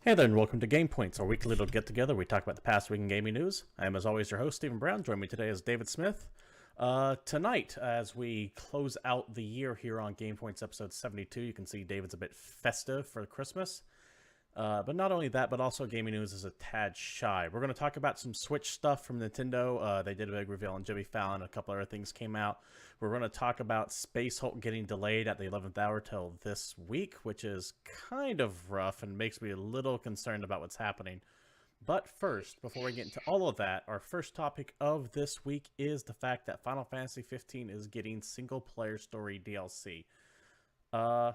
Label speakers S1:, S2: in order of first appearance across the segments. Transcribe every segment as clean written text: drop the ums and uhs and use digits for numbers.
S1: Hey there, and welcome to GamePoints, our weekly little get-together. We talk about the past week in gaming news. I am, as always, your host, Stephen Brown. Joining me today is David Smith. Tonight, as we close out the year here on GamePoints episode 72, you can see David's a bit festive for Christmas. But not only that, but also gaming news is a tad shy. We're going to talk about some Switch stuff from Nintendo. They did a big reveal on Jimmy Fallon. A couple other things came out. We're going to talk about Space Hulk getting delayed at the 11th hour till this week, which is kind of rough and makes me a little concerned about what's happening. But first, before we get into all of that, our first topic of this week is the fact that Final Fantasy 15 is getting single-player story DLC. I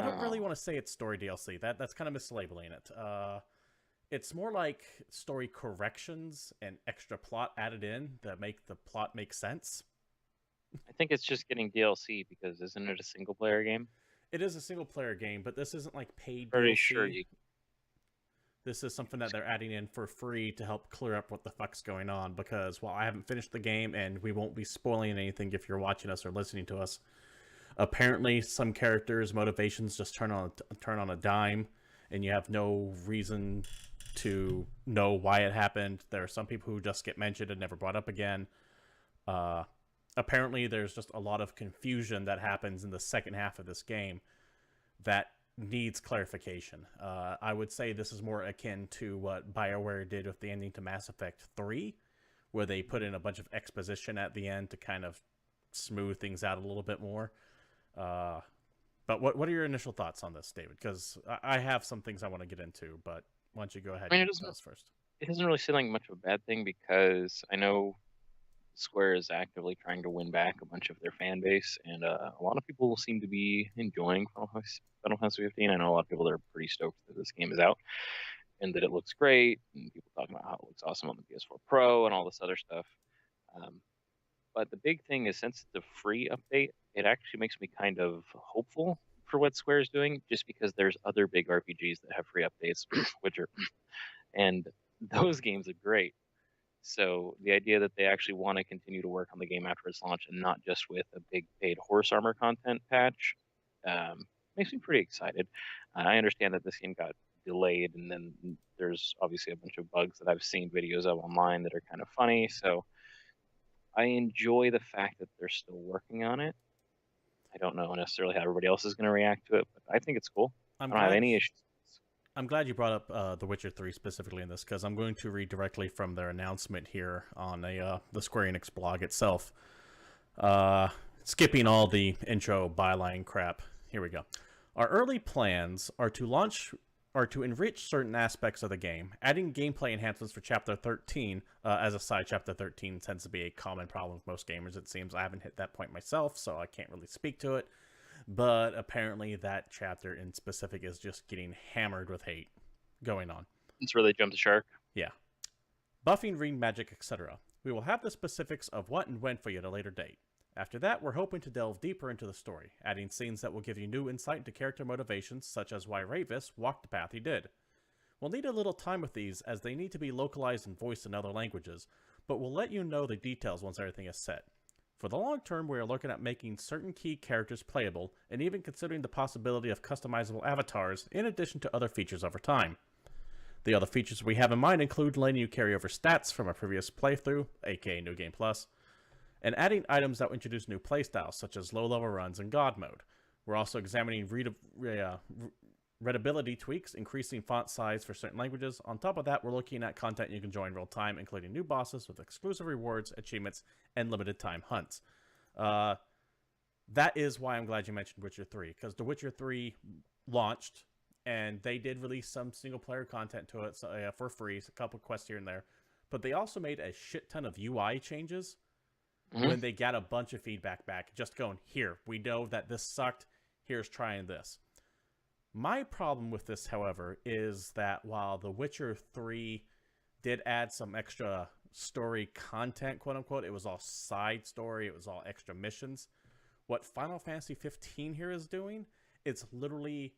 S1: don't really
S2: Wow.
S1: want to say it's story DLC. That's kind of mislabeling it. It's more like story corrections and extra plot added in that make the plot make sense.
S2: I think it's just getting DLC because isn't it a single player game?
S1: It is a single player game, but this isn't like paid
S2: Pretty sure
S1: DLC.
S2: you
S1: This is something that they're adding in for free to help clear up what the fuck's going on. Because while I haven't finished the game, and we won't be spoiling anything if you're watching us or listening to us, apparently some characters' motivations just turn on a dime, and you have no reason to know why it happened. There are some people who just get mentioned and never brought up again. Apparently there's just a lot of confusion that happens in the second half of this game that needs clarification. I would say this is more akin to what BioWare did with the ending to Mass Effect 3, where they put in a bunch of exposition at the end to kind of smooth things out a little bit more. But what are your initial thoughts on this, David? Because I have some things I want to get into, but why don't you go ahead
S2: I mean
S1: and tell us first?
S2: it doesn't really seem like much of a bad thing because I know Square is actively trying to win back a bunch of their fan base, and a lot of people seem to be enjoying Final Fantasy 15. I know a lot of people that are pretty stoked that this game is out and that it looks great, and people talking about how it looks awesome on the PS4 Pro and all this other stuff. Um, But the big thing is since it's a free update, it actually makes me kind of hopeful for what Square is doing, just because there's other big RPGs that have free updates, which are, and those games are great. So the idea that they actually want to continue to work on the game after its launch and not just with a big paid horse armor content patch makes me pretty excited. I understand that this game got delayed, and then there's obviously a bunch of bugs that I've seen videos of online that are kind of funny. So I enjoy the fact that they're still working on it. I don't know necessarily how everybody else is going to react to it, but I think it's cool.
S1: I'm
S2: I don't have
S1: glad
S2: any issues.
S1: I'm glad you brought up The Witcher 3 specifically in this, because I'm going to read directly from their announcement here on the Square Enix blog itself. Uh, Skipping all the intro byline crap. Here we go. Our early plans are to enrich certain aspects of the game, adding gameplay enhancements for Chapter 13. As a side, Chapter 13 tends to be a common problem with most gamers, it seems. I haven't hit that point myself, so I can't really speak to it. But apparently that chapter in specific is just getting hammered with hate going on.
S2: It's really jumped the shark.
S1: Yeah. Buffing, ring magic, etc. We will have the specifics of what and when for you at a later date. After that, we're hoping to delve deeper into the story, adding scenes that will give you new insight into character motivations, such as why Ravis walked the path he did. We'll need a little time with these, as they need to be localized and voiced in other languages, but we'll let you know the details once everything is set. For the long term, we are looking at making certain key characters playable, and even considering the possibility of customizable avatars, in addition to other features over time. The other features we have in mind include letting you carry over stats from a previous playthrough, aka New Game Plus, and adding items that will introduce new playstyles, such as low-level runs and God mode. We're also examining readability tweaks, increasing font size for certain languages. On top of that, we're looking at content you can join in real time, including new bosses with exclusive rewards, achievements, and limited time hunts. That is why I'm glad you mentioned Witcher 3, because The Witcher 3 launched, and they did release some single-player content to it for free, a couple quests here and there. But they also made a shit ton of UI changes when they got a bunch of feedback back, just going, here, we know that this sucked, here's trying this. My problem with this, however, is that while The Witcher 3 did add some extra story content, quote-unquote, it was all side story, it was all extra missions. What Final Fantasy 15 here is doing, it's literally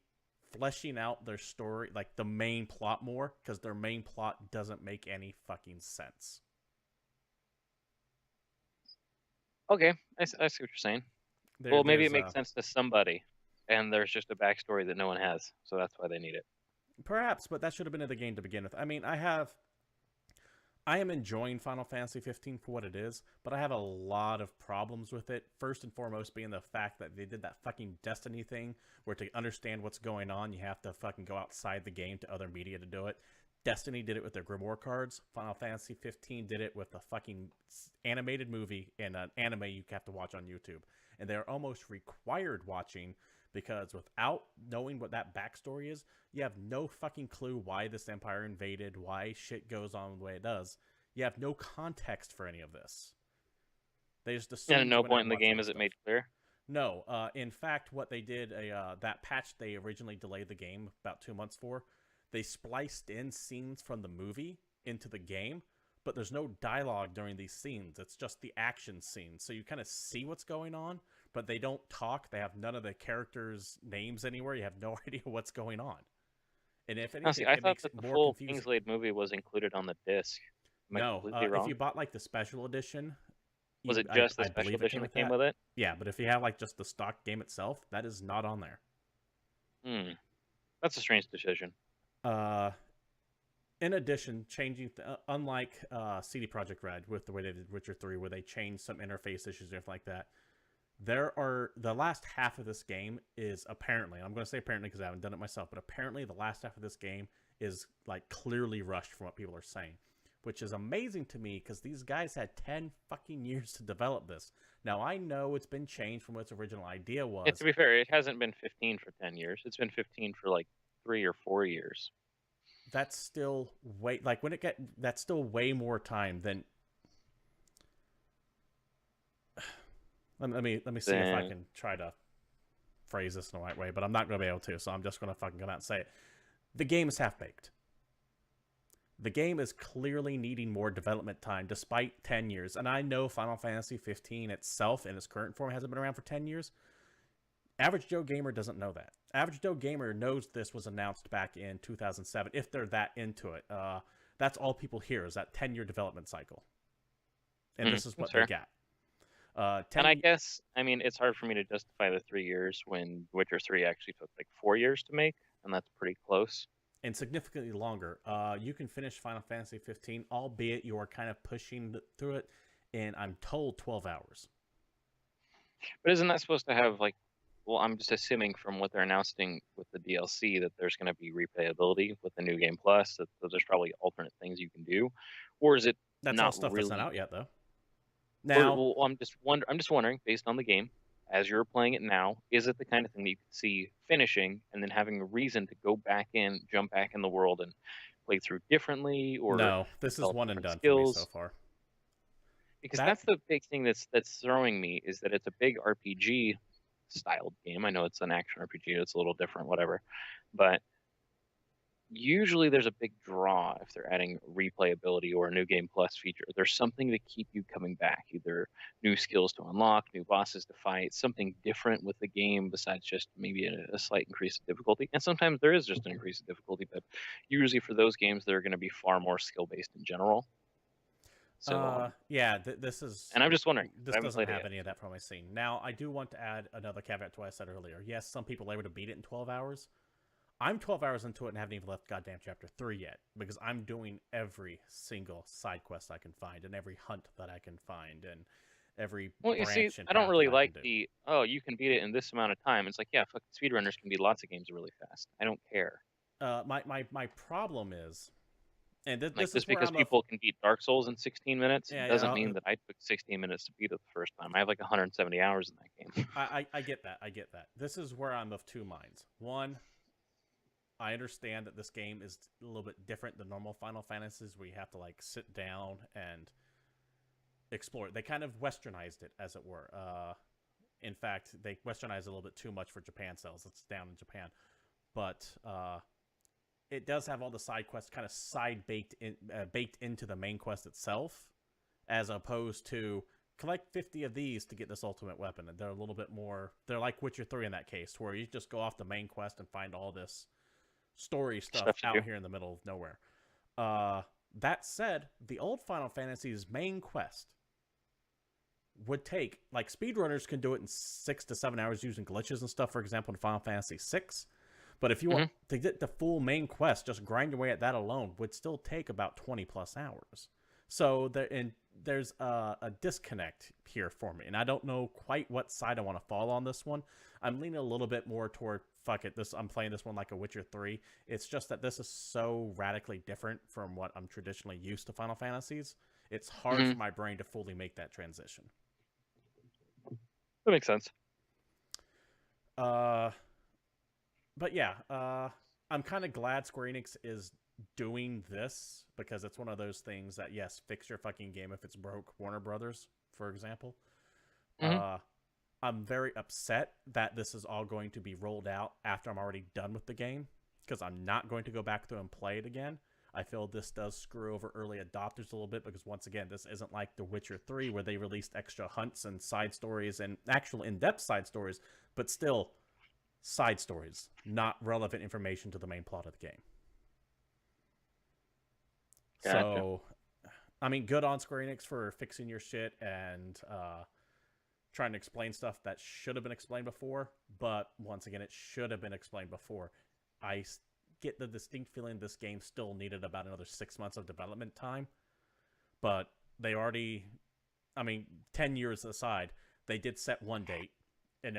S1: fleshing out their story, like the main plot more, because their main plot doesn't make any fucking sense.
S2: Okay, I see what you're saying. Well, maybe
S1: There's
S2: it makes sense to somebody. and there's just a backstory that no one has, so that's why they need it.
S1: Perhaps, but that should have been in the game to begin with. I mean, I am enjoying Final Fantasy 15 for what it is, but I have a lot of problems with it. First and foremost being the fact that they did that fucking Destiny thing where to understand what's going on, you have to fucking go outside the game to other media to do it. Destiny did it with their Grimoire cards. Final Fantasy 15 did it with a fucking animated movie and an anime you have to watch on YouTube. And they're almost required watching because without knowing what that backstory is, you have no fucking clue why this empire invaded, why shit goes on the way it does. You have no context for any of this. They just assume.
S2: And at no point in the game is it made clear?
S1: No. In fact, what they did, that patch they originally delayed the game about 2 months for, they spliced in scenes from the movie into the game, but there's no dialogue during these scenes. It's just the action scenes. So you kind of see what's going on, but they don't talk. They have none of the characters' names anywhere. You have no idea what's going on. And if anything,
S2: I
S1: it
S2: thought
S1: makes
S2: that
S1: it
S2: the
S1: more
S2: full
S1: confusing.
S2: Kingsglaive movie was included on the disc. Am I
S1: No,
S2: completely wrong?
S1: if you bought like the special edition,
S2: Was it just the
S1: I
S2: special
S1: believe it
S2: edition that came
S1: with
S2: with it?
S1: Yeah, but if you have like just the stock game itself, that is not on there.
S2: That's a strange decision.
S1: In addition, changing unlike CD Projekt Red with the way they did Witcher 3, where they changed some interface issues and stuff like that. The last half of this game is apparently, I'm going to say apparently because I haven't done it myself, but apparently the last half of this game is like clearly rushed from what people are saying, which is amazing to me because these guys had 10 fucking years to develop this. Now, I know it's been changed from what its original idea was.
S2: Yeah, to be fair, it hasn't been 15 for 10 years. It's been 15 for like 3 or 4 years.
S1: That's still way, like when it get, that's still way more time than. Let me see if I can try to phrase this in the right way, but I'm not going to be able to, so I'm just going to fucking come out and say it. The game is half-baked. The game is clearly needing more development time, despite 10 years. And I know Final Fantasy 15 itself, in its current form, hasn't been around for 10 years. Average Joe Gamer doesn't know that. Average Joe Gamer knows this was announced back in 2007, if they're that into it. That's all people hear, is that 10-year development cycle. And this is what they got.
S2: And I guess, I mean, it's hard for me to justify the 3 years when Witcher 3 actually took like 4 years to make, and that's pretty close.
S1: And significantly longer. You can finish Final Fantasy 15, albeit you are kind of pushing through it in, I'm told, 12 hours.
S2: But isn't that supposed to have like, well, I'm just assuming from what they're announcing with the DLC that there's going to be replayability with the new Game Plus, that there's probably alternate things you can do, or is it
S1: that's
S2: not
S1: all stuff
S2: really...
S1: that's not out yet, though. Now,
S2: well, I'm just wondering, based on the game, as you're playing it now, is it the kind of thing that you could see finishing and then having a reason to go back in, jump back in the world and play through differently, or
S1: no, this is one and done
S2: skills?
S1: For me so far.
S2: Because that's the big thing that's throwing me, is that it's a big RPG styled game. I know it's an action RPG, it's a little different, whatever, but usually there's a big draw if they're adding replayability or a new Game Plus feature. There's something to keep you coming back, either new skills to unlock, new bosses to fight, something different with the game besides just maybe a slight increase of difficulty. And sometimes there is just an increase of difficulty, but usually for those games, they're going to be far more skill-based in general. So
S1: yeah, this is...
S2: And I'm just wondering.
S1: This doesn't have any of that from my scene. Now, I do want to add another caveat to what I said earlier. Yes, some people are able to beat it in 12 hours. I'm 12 hours into it and haven't even left goddamn chapter 3 yet, because I'm doing every single side quest I can find, and every hunt that I can find, and every branch.
S2: You see, I don't really like the, oh, you can beat it in this amount of time. It's like, yeah, fucking speedrunners can beat lots of games really fast. I don't care.
S1: My problem is, and this
S2: like,
S1: is
S2: just because people can beat Dark Souls in 16 minutes, doesn't mean that I took 16 minutes to beat it the first time. I have like 170 hours in that game.
S1: I get that. I get that. This is where I'm of two minds. One, I understand that this game is a little bit different than normal Final Fantasies, where you have to like sit down and explore. They kind of westernized it, as it were. In fact, they westernized it a little bit too much for Japan sales. It's down in Japan, but it does have all the side quests kind of baked into the main quest itself, as opposed to collect 50 of these to get this ultimate weapon. And they're a little bit more. They're like Witcher 3 in that case, where you just go off the main quest and find all this story stuff out here in the middle of nowhere. That said, the old Final Fantasy's main quest would take, like, speedrunners can do it in 6 to 7 hours using glitches and stuff, for example, in Final Fantasy VI. But if you want to get the full main quest, just grind your way at that alone would still take about 20 plus hours. So there's a disconnect here for me, and I don't know quite what side I want to fall on this one. I'm leaning a little bit more toward, fuck it, I'm playing this one like a Witcher 3. It's just that this is so radically different from what I'm traditionally used to Final Fantasies. It's hard for my brain to fully make that transition.
S2: That makes sense.
S1: But yeah, I'm kind of glad Square Enix is doing this, because it's one of those things that, yes, fix your fucking game if it's broke, Warner Brothers, for example. I'm very upset that this is all going to be rolled out after I'm already done with the game, because I'm not going to go back through and play it again. I feel this does screw over early adopters a little bit, because once again, this isn't like The Witcher 3 where they released extra hunts and side stories and actual in-depth side stories, but still side stories, not relevant information to the main plot of the game. Gotcha. So, I mean, good on Square Enix for fixing your shit and trying to explain stuff that should have been explained before, but once again, it should have been explained before. I get the distinct feeling this game still needed about another 6 months of development time, but they already, 10 years aside, they did set one date, and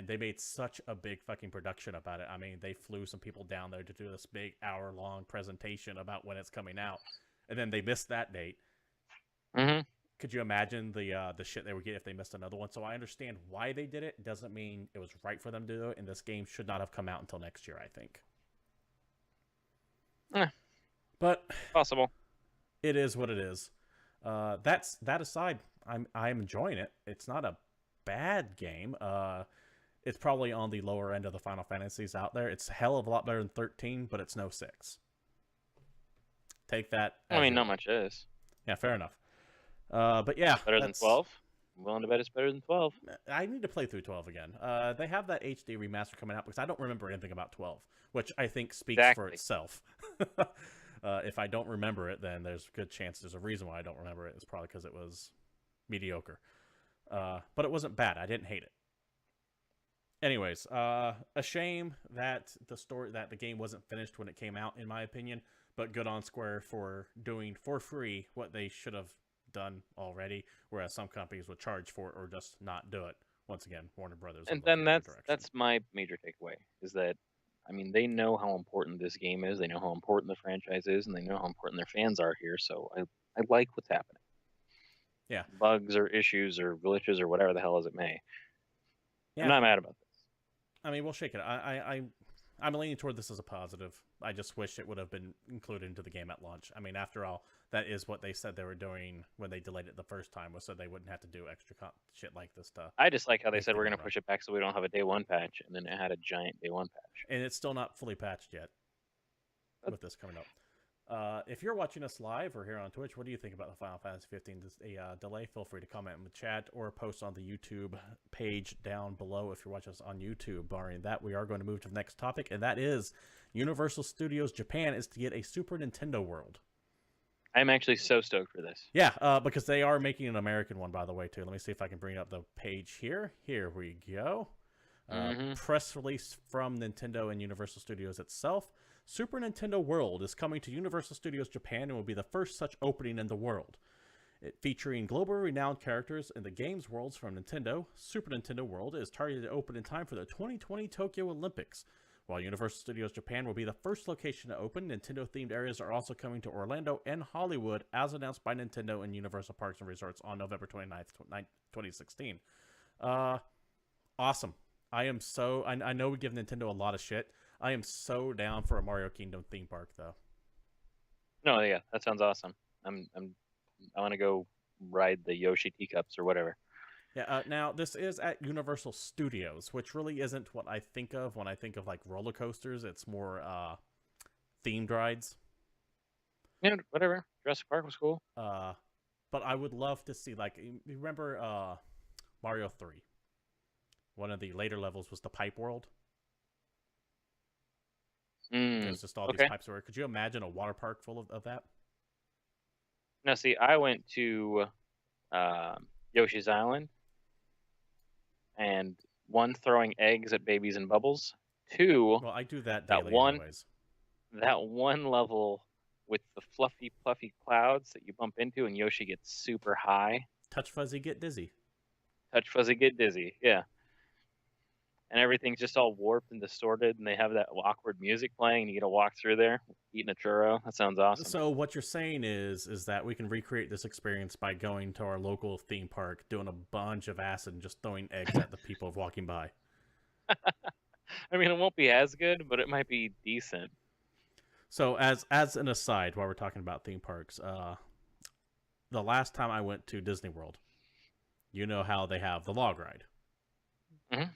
S1: they made such a big fucking production about it. I mean, they flew some people down there to do this big hour-long presentation about when it's coming out, and then they missed that date. Could you imagine the shit they would get if they missed another one? So I understand why they did it. Doesn't mean it was right for them to do it, and this game should not have come out until next year, I think. But
S2: possible.
S1: It is what it is. That aside, I'm enjoying it. It's not a bad game. It's probably on the lower end of the Final Fantasies out there. It's a hell of a lot better than 13, but it's no 6. Take that.
S2: Not much is.
S1: Yeah, fair enough. But yeah,
S2: better than 12. I'm willing to bet it's better than 12.
S1: I need to play through 12 again. They have that HD remaster coming out, because I don't remember anything about 12, which I think speaks for itself. If I don't remember it, then there's a good chance there's a reason why I don't remember it. It's probably because it was mediocre. But it wasn't bad. I didn't hate it. Anyways, a shame that the game wasn't finished when it came out, in my opinion. But good on Square for doing for free what they should have done already, whereas some companies would charge for it or just not do it. Once again, Warner Brothers.
S2: And then that's my major takeaway, is that, they know how important this game is, they know how important the franchise is, and they know how important their fans are here, so I like what's happening.
S1: Yeah.
S2: Bugs or issues or glitches or whatever the hell as it may. Yeah. I'm not mad about this.
S1: We'll shake it. I'm leaning toward this as a positive. I just wish it would have been included into the game at launch. After all, that is what they said they were doing when they delayed it the first time, was so they wouldn't have to do extra shit like this stuff.
S2: I just like how they said we're going to push it back so we don't have a day one patch, and then it had a giant day one patch.
S1: And it's still not fully patched yet with this coming up. If you're watching us live or here on Twitch, what do you think about the Final Fantasy 15 delay? Feel free to comment in the chat or post on the YouTube page down below if you're watching us on YouTube. Barring that, we are going to move to the next topic, and that is Universal Studios Japan is to get a Super Nintendo World.
S2: I'm actually so stoked for this.
S1: Yeah, because they are making an American one, by the way, too. Let me see if I can bring up the page here. Here we go. Press release from Nintendo and Universal Studios itself. Super Nintendo World is coming to Universal Studios Japan and will be the first such opening in the world. Featuring globally renowned characters in the games worlds from Nintendo, Super Nintendo World is targeted to open in time for the 2020 Tokyo Olympics. While Universal Studios Japan will be the first location to open, Nintendo-themed areas are also coming to Orlando and Hollywood, as announced by Nintendo and Universal Parks and Resorts on November 29th, 2016. Awesome. I know we give Nintendo a lot of shit. I am so down for a Mario Kingdom theme park, though.
S2: No, yeah, that sounds awesome. I want to go ride the Yoshi teacups or whatever.
S1: Yeah. Now this is at Universal Studios, which really isn't what I think of when I think of like roller coasters. It's more themed rides.
S2: Yeah, whatever. Jurassic Park was cool.
S1: But I would love to see, like, you remember Mario 3? One of the later levels was the pipe world. There's just all these pipes everywhere. Could you imagine a water park full of that?
S2: Now, see, I went to Yoshi's Island, and 1, throwing eggs at babies in bubbles. 2,
S1: Well, I do that
S2: that
S1: daily
S2: one
S1: anyways.
S2: that one level with the fluffy, puffy clouds that you bump into, and Yoshi gets super high.
S1: Touch Fuzzy, get dizzy.
S2: Touch Fuzzy, get dizzy. Yeah. And everything's just all warped and distorted, and they have that awkward music playing, and you get to walk through there eating a churro. That sounds awesome.
S1: So what you're saying is that we can recreate this experience by going to our local theme park, doing a bunch of acid, and just throwing eggs at the people walking by.
S2: I mean, it won't be as good, but it might be decent.
S1: So as an aside, while we're talking about theme parks, the last time I went to Disney World, you know how they have the log ride.
S2: Mhm.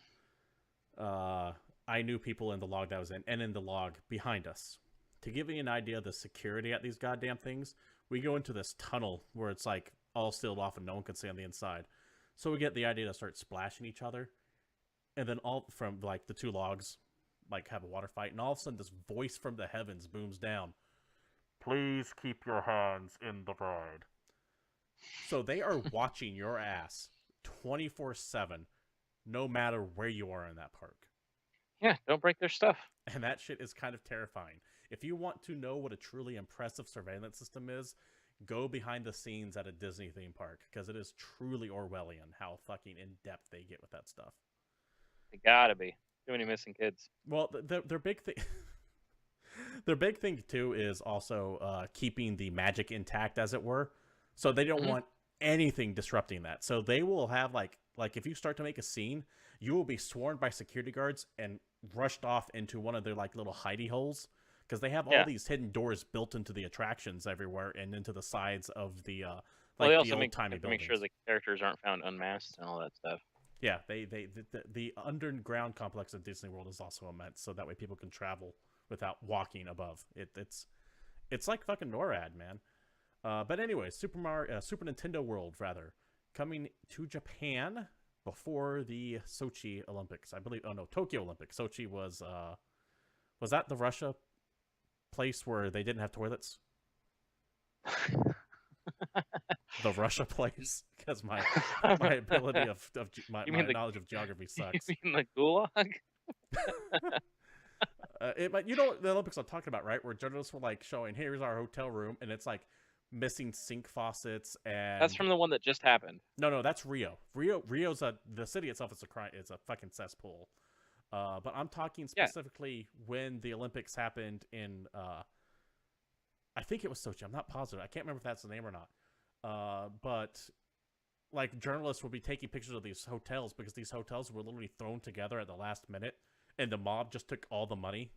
S1: I knew people in the log that I was in, and in the log behind us. To give you an idea of the security at these goddamn things, we go into this tunnel where it's like all sealed off and no one can see on the inside. So we get the idea to start splashing each other, and then all from like the two logs like have a water fight, and all of a sudden this voice from the heavens booms down. Please keep your hands in the ride. So they are watching your ass 24/7, no matter where you are in that park.
S2: Yeah, don't break their stuff.
S1: And that shit is kind of terrifying. If you want to know what a truly impressive surveillance system is, go behind the scenes at a Disney theme park, because it is truly Orwellian how fucking in-depth they get with that stuff.
S2: They gotta be. Too many missing kids.
S1: Well, their big thing... Their big thing, too, is also keeping the magic intact, as it were. So they don't want anything disrupting that. So they will have, like if you start to make a scene, you will be sworn by security guards and rushed off into one of their, like, little hidey holes. Because they have all these hidden doors built into the attractions everywhere and into the sides of the,
S2: Well, they also
S1: the old-timey buildings.
S2: make sure the characters aren't found unmasked and all that stuff.
S1: Yeah, the underground complex of Disney World is also immense, so that way people can travel without walking above. It's like fucking NORAD, man. But anyway, Super Nintendo World, rather, coming to Japan before the Sochi Olympics, I believe. Oh no, Tokyo Olympics. Sochi was that the Russia place where they didn't have toilets? The Russia place, because my ability of my knowledge of geography sucks.
S2: You mean the Gulag?
S1: You know the Olympics I'm talking about, right? Where journalists were like showing, here's our hotel room, and it's like missing sink faucets, and
S2: That's from the one that just happened.
S1: No, that's Rio. Rio's the city itself is a fucking cesspool. But I'm talking specifically when the Olympics happened in I think it was Sochi. I'm not positive. I can't remember if that's the name or not. But like journalists will be taking pictures of these hotels because these hotels were literally thrown together at the last minute, and the mob just took all the money.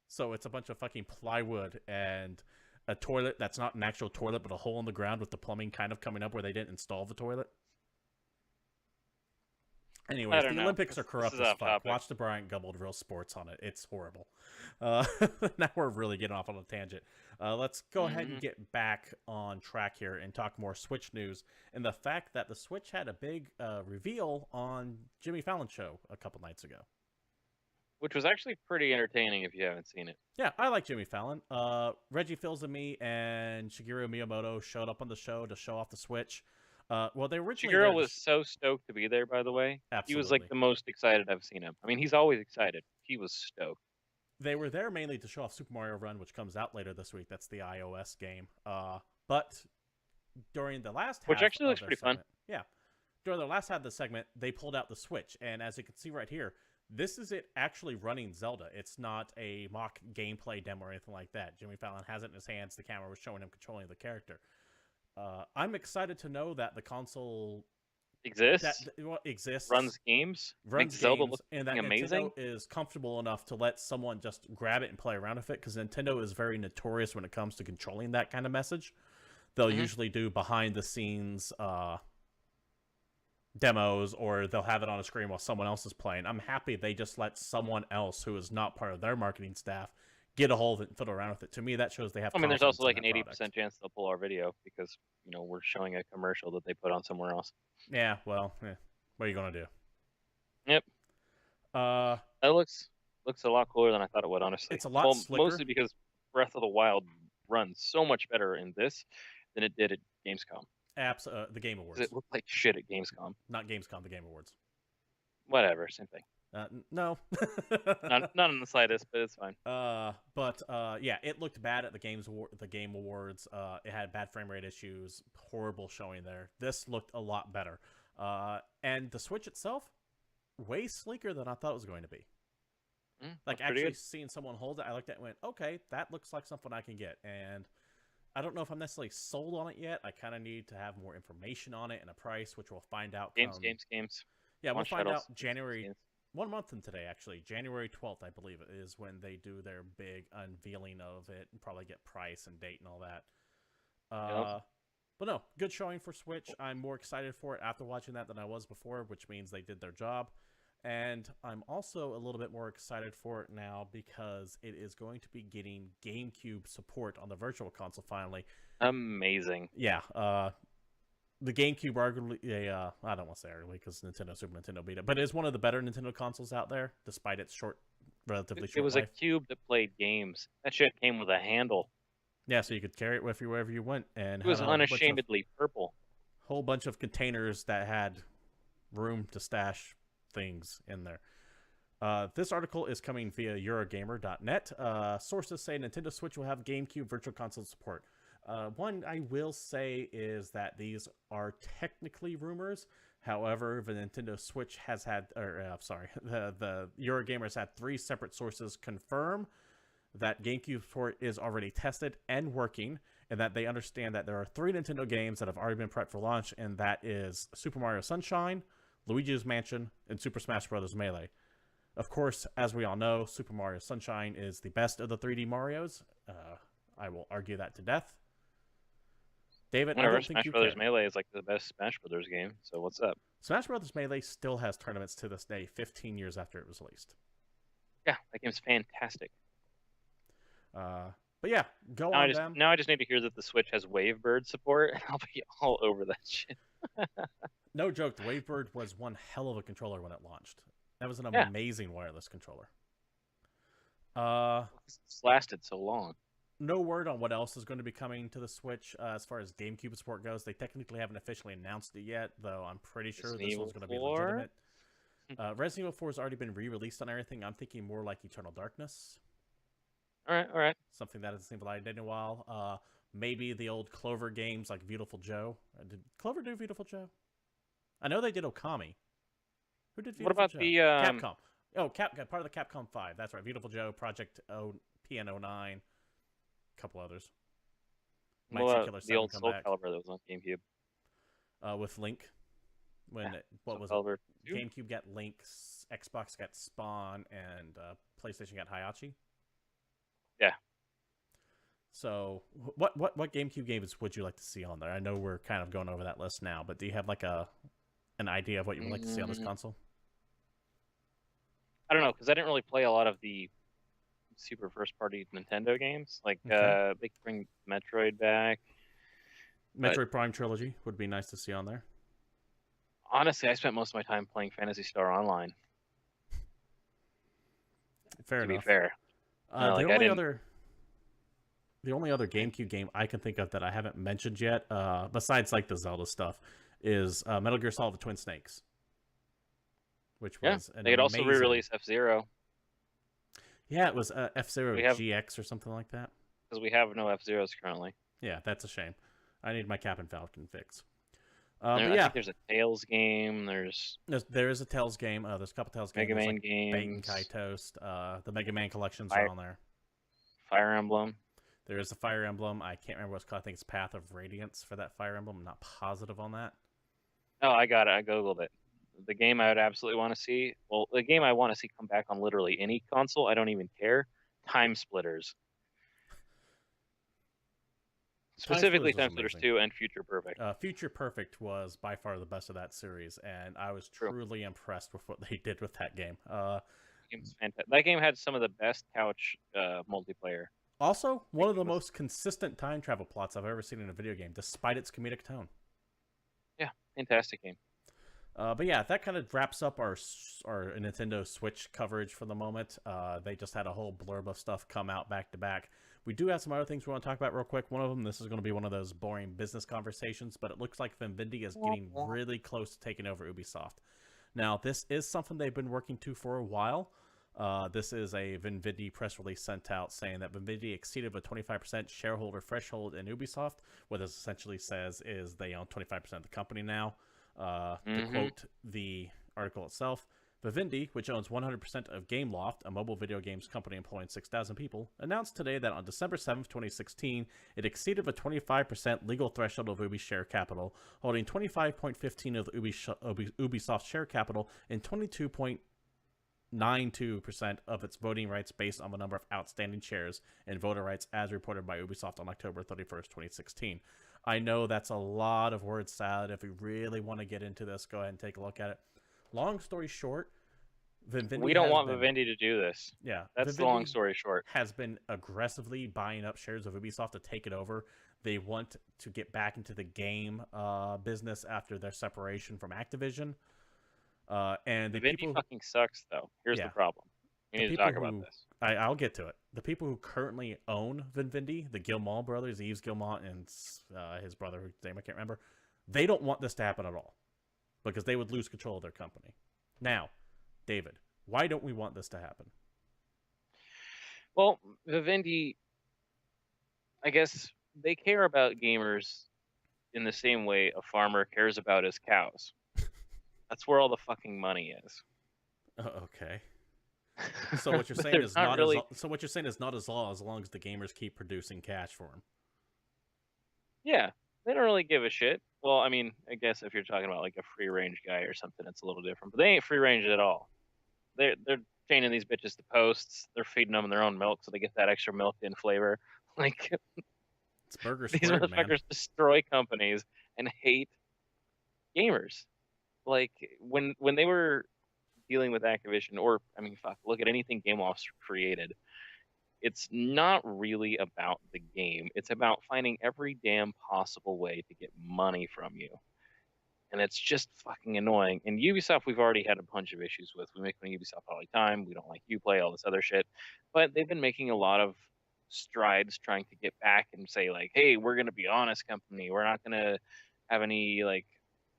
S1: So it's a bunch of fucking plywood and a toilet that's not an actual toilet, but a hole in the ground with the plumbing kind of coming up where they didn't install the toilet. Anyways, the Olympics are corrupt as fuck. Watch the Bryant Gumbel real sports on it. It's horrible. Now we're really getting off on a tangent. Let's go ahead and get back on track here and talk more Switch news. And the fact that the Switch had a big reveal on Jimmy Fallon's show a couple nights ago.
S2: Which was actually pretty entertaining if you haven't seen it.
S1: Yeah, I like Jimmy Fallon. Reggie Fils-Aimé and Shigeru Miyamoto showed up on the show to show off the Switch. Well, they originally...
S2: Shigeru was so stoked to be there, by the way.
S1: Absolutely.
S2: He was like the most excited I've seen him. I mean, he's always excited. He was stoked.
S1: They were there mainly to show off Super Mario Run, which comes out later this week. That's the iOS game. But during the last half...
S2: Which actually looks pretty fun.
S1: Yeah. During the last half of the segment, they pulled out the Switch. And as you can see right here, this is it actually running Zelda. It's not a mock gameplay demo or anything like that. Jimmy Fallon has it in his hands. The camera was showing him controlling the character. I'm excited to know that the console
S2: exists, runs games, makes Zelda look
S1: and that
S2: amazing.
S1: Nintendo is comfortable enough to let someone just grab it and play around with it, because Nintendo is very notorious when it comes to controlling that kind of message. They'll usually do behind-the-scenes demos, or they'll have it on a screen while someone else is playing. I'm happy they just let someone else who is not part of their marketing staff get a hold of it and fiddle around with it. To me, that shows they have.
S2: I mean, there's also like an 80% chance they'll pull our video because we're showing a commercial that they put on somewhere else.
S1: Yeah, well, what are you gonna do?
S2: Yep. That looks a lot cooler than I thought it would. Honestly,
S1: it's a lot slicker.
S2: Mostly because Breath of the Wild runs so much better in this than it did at Gamescom.
S1: The Game Awards.
S2: It looked like shit at Gamescom.
S1: Not Gamescom, the Game Awards.
S2: Whatever, same thing.
S1: No.
S2: not in the slightest, but it's fine.
S1: Yeah, it looked bad at the Game Awards. It had bad frame rate issues, horrible showing there. This looked a lot better. And the Switch itself, way sleeker than I thought it was going to be. Like, actually seeing someone hold it, I looked at it and went, okay, that looks like something I can get. And I don't know if I'm necessarily sold on it yet. I kind of need to have more information on it and a price, which we'll find out.
S2: Games.
S1: Yeah, we'll find out January. 1 month from today, actually. January 12th, I believe, is when they do their big unveiling of it and probably get price and date and all that. But no, good showing for Switch. I'm more excited for it after watching that than I was before, which means they did their job. And I'm also a little bit more excited for it now because it is going to be getting GameCube support on the Virtual Console finally.
S2: Amazing.
S1: Yeah, the GameCube arguably, I don't want to say arguably because Super Nintendo beat it, but it is one of the better Nintendo consoles out there, despite its relatively short
S2: It was
S1: life.
S2: a cube that played games. That shit came with a handle.
S1: Yeah, so you could carry it with you wherever you went, and
S2: it was unashamedly purple.
S1: Whole bunch of containers that had room to stash things in there. This article is coming via Eurogamer.net. Sources say Nintendo Switch will have GameCube Virtual Console support. One I will say is that these are technically rumors. However, the Nintendo Switch has had, the Eurogamer has had 3 separate sources confirm that GameCube support is already tested and working, and that they understand that there are 3 Nintendo games that have already been prepped for launch, and that is Super Mario Sunshine, Luigi's Mansion, and Super Smash Bros. Melee. Of course, as we all know, Super Mario Sunshine is the best of the 3D Marios. I will argue that to death. David, I don't think
S2: Smash Brothers Melee is like the best Smash Brothers game, so what's up?
S1: Smash Brothers Melee still has tournaments to this day, 15 years after it was released.
S2: Yeah, that game's fantastic.
S1: But yeah, go on them.
S2: Now I just need to hear that the Switch has Wavebird support, and I'll be all over that shit.
S1: No joke, the Wavebird was one hell of a controller when it launched. That was an amazing wireless controller.
S2: It's lasted so long.
S1: No word on what else is going to be coming to the Switch as far as GameCube support goes. They technically haven't officially announced it yet, though I'm pretty sure this one's going to be legitimate. Resident Evil 4 has already been re-released on everything. I'm thinking more like Eternal Darkness.
S2: All right.
S1: Something that hasn't seen the light in a while. Maybe the old Clover games like Beautiful Joe. Did Clover do Beautiful Joe? I know they did Okami. Who did Beautiful Joe?
S2: The
S1: Capcom? Oh, part of the Capcom 5. That's right. Beautiful Joe, Project PN09, a couple others.
S2: The old Soul Calibur that was on GameCube.
S1: With Link. What was
S2: it?
S1: GameCube got Link, Xbox got Spawn, and PlayStation got Hayachi.
S2: Yeah.
S1: So, what GameCube games would you like to see on there? I know we're kind of going over that list now, but do you have like an idea of what you would like to see on this console?
S2: I don't know, because I didn't really play a lot of the super first-party Nintendo games. Like, they could bring Metroid back.
S1: Metroid Prime Trilogy would be nice to see on there.
S2: Honestly, I spent most of my time playing Phantasy Star Online.
S1: Fair enough.
S2: To be fair.
S1: The only other GameCube game I can think of that I haven't mentioned yet, besides like the Zelda stuff, is Metal Gear Solid: The Twin Snakes, which was
S2: they could also re-release F-Zero.
S1: Yeah, it was F-Zero GX or something like that.
S2: Because we have no F-Zeros currently.
S1: Yeah, that's a shame. I need my Captain Falcon fix.
S2: I think there's a Tails game.
S1: There is a Tails game. There's a couple Tails games.
S2: Mega Man games.
S1: Bang Kai Toast. The Mega Man collections are on there.
S2: Fire Emblem.
S1: There is a Fire Emblem. I can't remember what it's called. I think it's Path of Radiance for that Fire Emblem. I'm not positive on that.
S2: Oh, I got it. I googled it. The game I would absolutely want to see. Well, the game I want to see come back on literally any console. I don't even care. Time Splitters. Specifically, Time Splitters 2 and Future Perfect.
S1: Future Perfect was by far the best of that series, and I was truly impressed with what they did with that game.
S2: That game had some of the best couch multiplayer.
S1: Also, one of the most consistent time travel plots I've ever seen in a video game, despite its comedic tone.
S2: Yeah, fantastic game.
S1: But yeah, that kind of wraps up our Nintendo Switch coverage for the moment. They just had a whole blurb of stuff come out back to back. We do have some other things we want to talk about real quick. One of them, this is going to be one of those boring business conversations, but it looks like Vivendi is getting really close to taking over Ubisoft. Now, this is something they've been working to for a while. This is a Vivendi press release sent out saying that Vivendi exceeded a 25% shareholder threshold in Ubisoft. What this essentially says is they own 25% of the company now. To quote the article itself, Vivendi, which owns 100% of Gameloft, a mobile video games company employing 6,000 people, announced today that on December 7th, 2016, it exceeded a 25% legal threshold of Ubi's share capital, holding 25.15% of Ubisoft share capital and 22.92% of its voting rights based on the number of outstanding shares and voter rights as reported by Ubisoft on October 31st, 2016. I know that's a lot of word salad. If we really want to get into this, go ahead and take a look at it. Long story short, Vivendi
S2: we don't want Vivendi to do this.
S1: Yeah.
S2: That's the long story short.
S1: Has been aggressively buying up shares of Ubisoft to take it over. They want to get back into the game business after their separation from Activision. And the
S2: Vivendi
S1: people
S2: fucking sucks, though. Here's the problem. We need to talk about this.
S1: I'll get to it. The people who currently own Vivendi, the Guillemot brothers, Yves Guillemot and his brother, whose name I can't remember, they don't want this to happen at all because they would lose control of their company. Now, David, why don't we want this to happen?
S2: Well, Vivendi, I guess they care about gamers in the same way a farmer cares about his cows. That's where all the fucking money is.
S1: Okay. So what you're saying is not really... So what you're saying is not as long as the gamers keep producing cash for them.
S2: Yeah, they don't really give a shit. Well, I mean, I guess if you're talking about like a free range guy or something, it's a little different. But they ain't free range at all. They're chaining these bitches to posts. They're feeding them their own milk so they get that extra milk in flavor. Like
S1: it's burger
S2: these
S1: squared,
S2: motherfuckers
S1: man.
S2: destroy companies and hate gamers. Like when they were dealing with Activision, or I mean, fuck, look at anything Gameloft's created. It's not really about the game. It's about finding every damn possible way to get money from you. And it's just fucking annoying. And Ubisoft, we've already had a bunch of issues with. We make fun of Ubisoft all the time. We don't like Uplay, all this other shit. But they've been making a lot of strides trying to get back and say, like, hey, we're going to be honest company. We're not going to have any, like,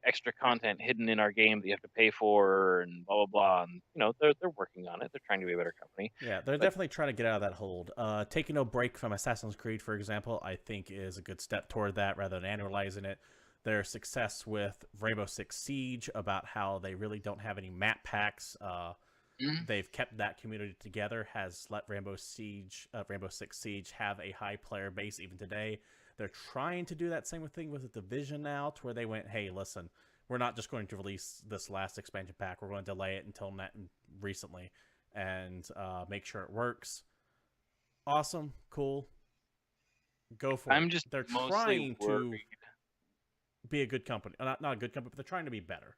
S2: extra content hidden in our game that you have to pay for and blah, blah, blah. And, you know, they're working on it. They're trying to be a better company.
S1: Yeah, they're definitely trying to get out of that hold. Taking no break from Assassin's Creed, for example, I think is a good step toward that rather than analyzing it. Their success with Rainbow Six Siege about how they really don't have any map packs. They've kept that community together, has let Rainbow Six Siege have a high player base even today. They're trying to do that same thing with the Division now, to where they went, hey, listen, we're not just going to release this last expansion pack. We're going to delay it until recently and make sure it works. Awesome, cool. Go for it. They're trying to be a good company. Not a good company, but they're trying to be better.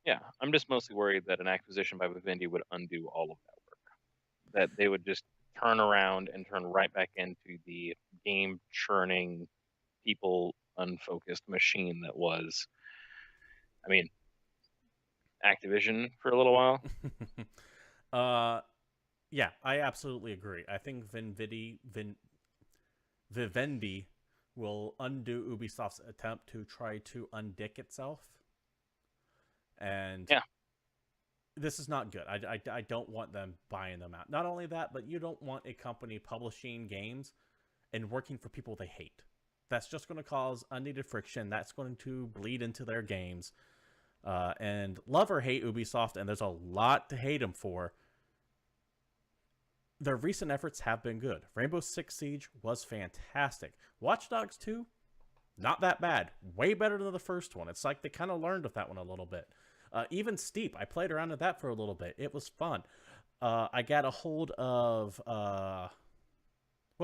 S2: Yeah, I'm just mostly worried that an acquisition by Vivendi would undo all of that work. That they would just turn around and turn right back into the game churning, people unfocused machine that was, I mean, Activision for a little while.
S1: Yeah, I absolutely agree. I think Vivendi will undo Ubisoft's attempt to try to undick itself. And
S2: yeah,
S1: this is not good. I don't want them buying them out. Not only that, but you don't want a company publishing games and working for people they hate. That's just going to cause unneeded friction. That's going to bleed into their games. And love or hate Ubisoft, and there's a lot to hate them for, their recent efforts have been good. Rainbow Six Siege was fantastic. Watch Dogs 2, not that bad. Way better than the first one. It's like they kind of learned with that one a little bit. Even Steep, I played around with that for a little bit. It was fun. I got a hold of... well,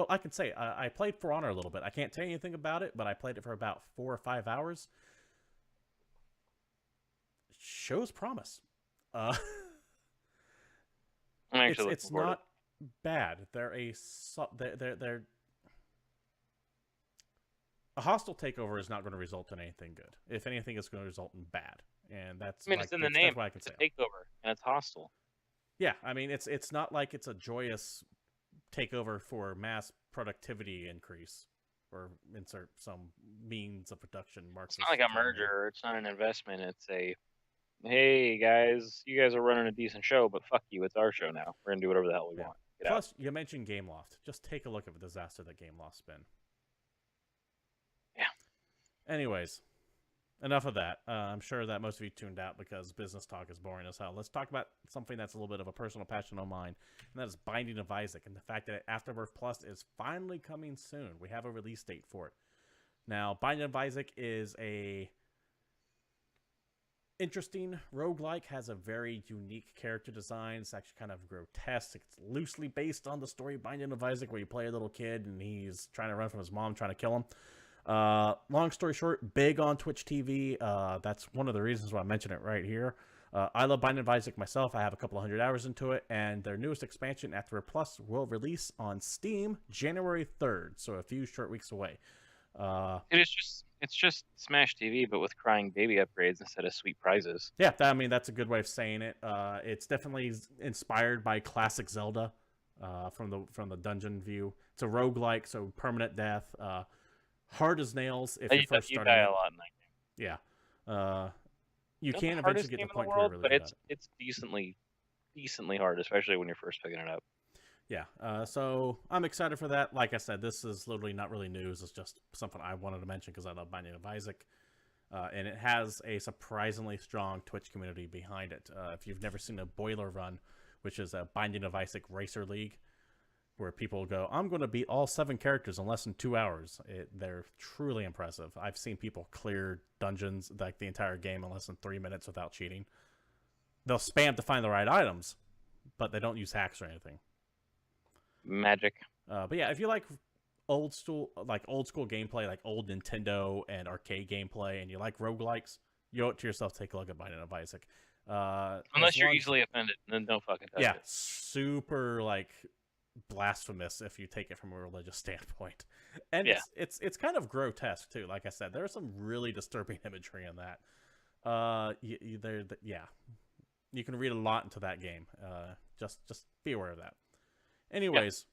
S1: I can say, I played For Honor a little bit. I can't tell you anything about it, but I played it for about 4 or 5 hours. Shows promise. It's not bad. They're a hostile takeover is not going to result in anything good. If anything, it's going to result in bad. and that's
S2: I mean,
S1: like
S2: it's in
S1: the
S2: the
S1: extent
S2: name.
S1: of what I can
S2: It's
S1: say.
S2: a takeover, and it's hostile.
S1: Yeah, I mean, it's not like it's a joyous takeover for mass productivity increase, or insert some means of production
S2: It's not
S1: Marxist
S2: like a
S1: term here.
S2: merger. It's not an investment. It's a, hey guys, you guys are running a decent show, but fuck you, it's our show now. We're gonna do whatever the hell we
S1: Yeah.
S2: want. Get out.
S1: Plus, you mentioned GameLoft. Just take a look at the disaster that GameLoft's been.
S2: Yeah.
S1: Anyways, enough of that. I'm sure that most of you tuned out because business talk is boring as hell. Let's talk about something that's a little bit of a personal passion of mine, and that is Binding of Isaac, and the fact that Afterbirth Plus is finally coming soon. We have a release date for it. Now, Binding of Isaac is a interesting roguelike, has a very unique character design. It's actually kind of grotesque. It's loosely based on the story Binding of Isaac, where you play a little kid and he's trying to run from his mom, trying to kill him. Long story short, big on Twitch TV. That's one of the reasons why I mention it right here. I love Binding of Isaac myself. I have a couple 100 hours into it, and their newest expansion, Afterbirth Plus, will release on Steam January 3rd, so a few short weeks away.
S2: It's just Smash TV, but with crying baby upgrades instead of sweet prizes.
S1: Yeah, I mean, that's a good way of saying it. It's definitely inspired by classic Zelda, from the dungeon view. It's a roguelike, so permanent death. Hard as nails if you're first
S2: You
S1: starting
S2: die
S1: it.
S2: a lot in that game.
S1: Yeah. You
S2: Not
S1: can
S2: the
S1: eventually
S2: hardest
S1: get to
S2: game
S1: the
S2: in the
S1: point where you're
S2: world,
S1: really
S2: but
S1: good at it.
S2: it's decently hard, especially when you're first picking it up.
S1: Yeah, so I'm excited for that. Like I said, this is literally not really news. It's just something I wanted to mention because I love Binding of Isaac. And it has a surprisingly strong Twitch community behind it. If you've never seen a Boiler Run, which is a Binding of Isaac Racer League, where people go, I'm going to beat all 7 characters in less than 2 hours. They're truly impressive. I've seen people clear dungeons, like the entire game, in less than 3 minutes without cheating. They'll spam to find the right items, but they don't use hacks or anything.
S2: Magic.
S1: But yeah, if you like old school gameplay, like old Nintendo and arcade gameplay, and you like roguelikes, you owe it to yourself to take a look at Binding of Isaac.
S2: Unless you're easily offended, then don't fucking touch it.
S1: Super like blasphemous if you take it from a religious standpoint, and
S2: Yeah.
S1: it's kind of grotesque too. Like I said, there's some really disturbing imagery in that. You can read a lot into that game. Just be aware of that. Anyways,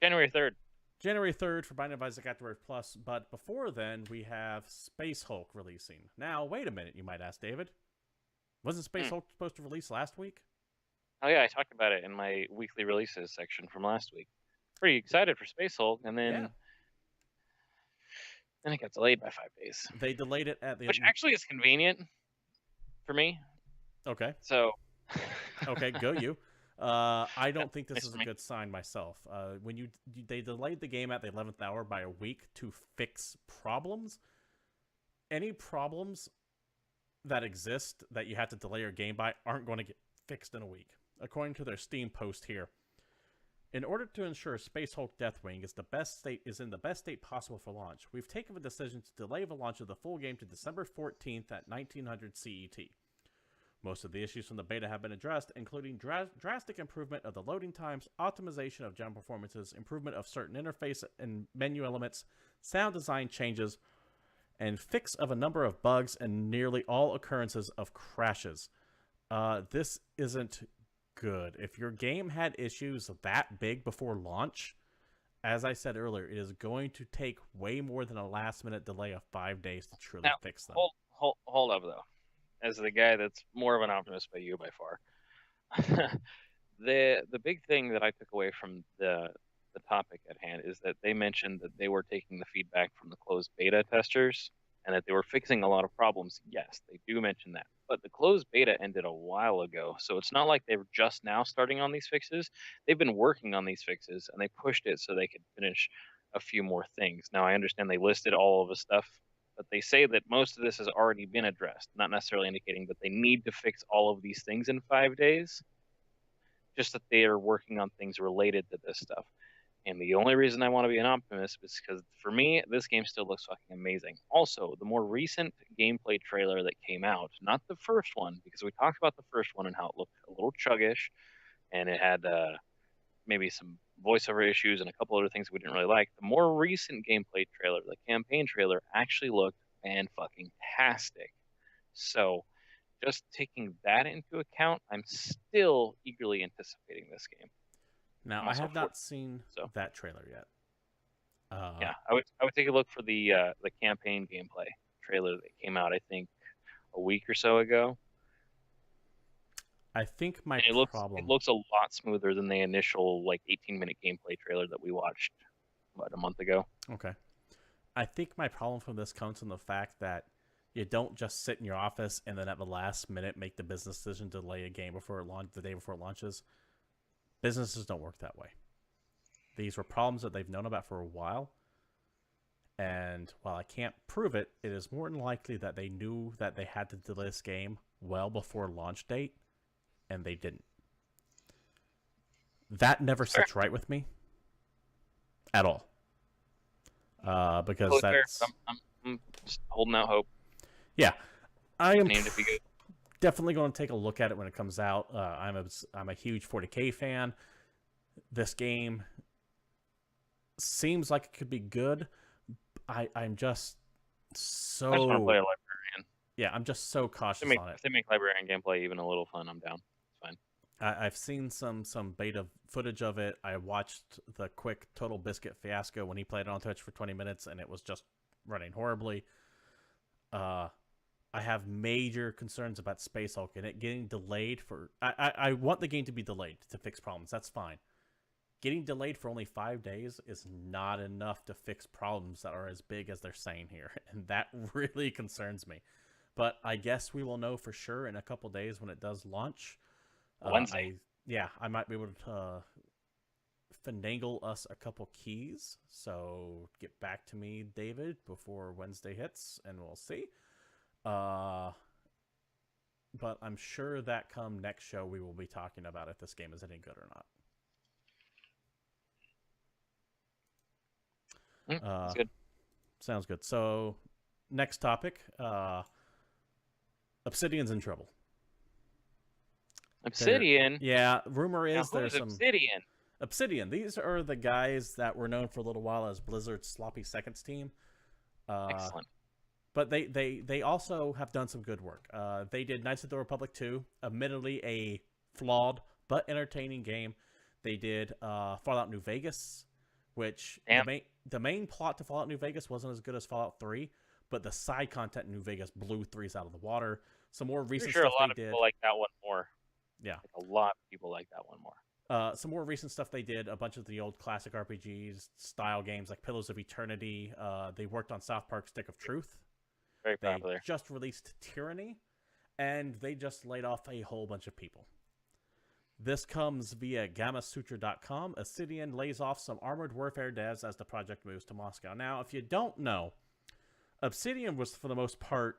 S2: January 3rd.
S1: January 3rd for Binding of Isaac Afterbirth Plus, but before then, we have Space Hulk releasing. Now, wait a minute, you might ask, David. Wasn't Space Hulk supposed to release last week?
S2: Oh yeah, I talked about it in my weekly releases section from last week. Pretty excited for Space Hulk, and then it got delayed by 5 days.
S1: They delayed it at the...
S2: Which actually is convenient for me.
S1: Okay.
S2: So...
S1: Okay, go you. I don't think this is a good sign myself. When they delayed the game at the 11th hour by a week to fix problems. Any problems that exist that you have to delay your game by aren't going to get fixed in a week. According to their Steam post here, in order to ensure Space Hulk Deathwing is in the best state possible for launch, we've taken the decision to delay the launch of the full game to December 14th at 1900 CET. Most of the issues from the beta have been addressed, including drastic improvement of the loading times, optimization of general performances, improvement of certain interface and menu elements, sound design changes, and fix of a number of bugs and nearly all occurrences of crashes. This isn't good. If your game had issues that big before launch, as I said earlier, it is going to take way more than a last-minute delay of 5 days to truly fix them.
S2: Hold up, though. As the guy that's more of an optimist by you by far. The big thing that I took away from the topic at hand is that they mentioned that they were taking the feedback from the closed beta testers and that they were fixing a lot of problems. Yes, they do mention that. But the closed beta ended a while ago, so it's not like they were just now starting on these fixes. They've been working on these fixes, and they pushed it so they could finish a few more things. Now, I understand they listed all of the stuff, but they say that most of this has already been addressed, not necessarily indicating that they need to fix all of these things in 5 days, just that they are working on things related to this stuff. And the only reason I want to be an optimist is because, for me, this game still looks fucking amazing. Also, the more recent gameplay trailer that came out, not the first one, because we talked about the first one and how it looked a little chuggish, and it had maybe some voiceover issues and a couple other things we didn't really like. The more recent gameplay trailer, the campaign trailer, actually looked fan-fucking-tastic. So just taking that into account, I'm still eagerly anticipating this game.
S1: Now, I have not seen that trailer yet.
S2: Yeah, I would take a look for the campaign gameplay trailer that came out, I think, a week or so ago.
S1: I think
S2: it looks a lot smoother than the initial 18-minute gameplay trailer that we watched about a month ago.
S1: Okay. I think my problem from this comes from the fact that you don't just sit in your office and then at the last minute make the business decision to delay a game before it the day before it launches. Businesses don't work that way. These were problems that they've known about for a while. And while I can't prove it, it is more than likely that they knew that they had to delay this game well before launch date, and they didn't. That never sits right with me at all. Because that's...
S2: I'm just holding out hope.
S1: Yeah. I am definitely going to take a look at it when it comes out. I'm a huge 40K fan. This game seems like it could be good. I'm just so...
S2: I just want to play a librarian.
S1: Yeah, I'm just so cautious on it.
S2: If they make librarian gameplay even a little fun, I'm down. It's fine.
S1: I've seen some beta footage of it. I watched the quick Total Biscuit fiasco when he played it on Twitch for 20 minutes, and it was just running horribly. I have major concerns about Space Hulk and it getting delayed for... I want the game to be delayed to fix problems. That's fine. Getting delayed for only 5 days is not enough to fix problems that are as big as they're saying here, and that really concerns me. But I guess we will know for sure in a couple days when it does launch.
S2: Wednesday.
S1: I might be able to finagle us a couple keys. So get back to me, David, before Wednesday hits, and we'll see. But I'm sure that come next show we will be talking about if this game is any good or not.
S2: That's good.
S1: Sounds good. So, next topic. Obsidian's in trouble.
S2: Obsidian?
S1: Yeah, rumor is there's some...
S2: Obsidian?
S1: Obsidian. These are the guys that were known for a little while as Blizzard's Sloppy Seconds team.
S2: Excellent.
S1: But they also have done some good work. They did Knights of the Republic 2, admittedly a flawed but entertaining game. They did Fallout New Vegas, which the main plot to Fallout New Vegas wasn't as good as Fallout 3, but the side content in New Vegas blew 3s out of the water. Some more recent stuff
S2: a lot of people like that one more.
S1: Yeah.
S2: A lot of people like that one more.
S1: Some more recent stuff they did, a bunch of the old classic RPGs style games like Pillars of Eternity. They worked on South Park Stick of Truth.
S2: Very popular.
S1: They just released Tyranny, and they just laid off a whole bunch of people. This comes via GammaSutra.com. Obsidian lays off some Armored Warfare devs as the project moves to Moscow. Now, if you don't know, Obsidian was, for the most part,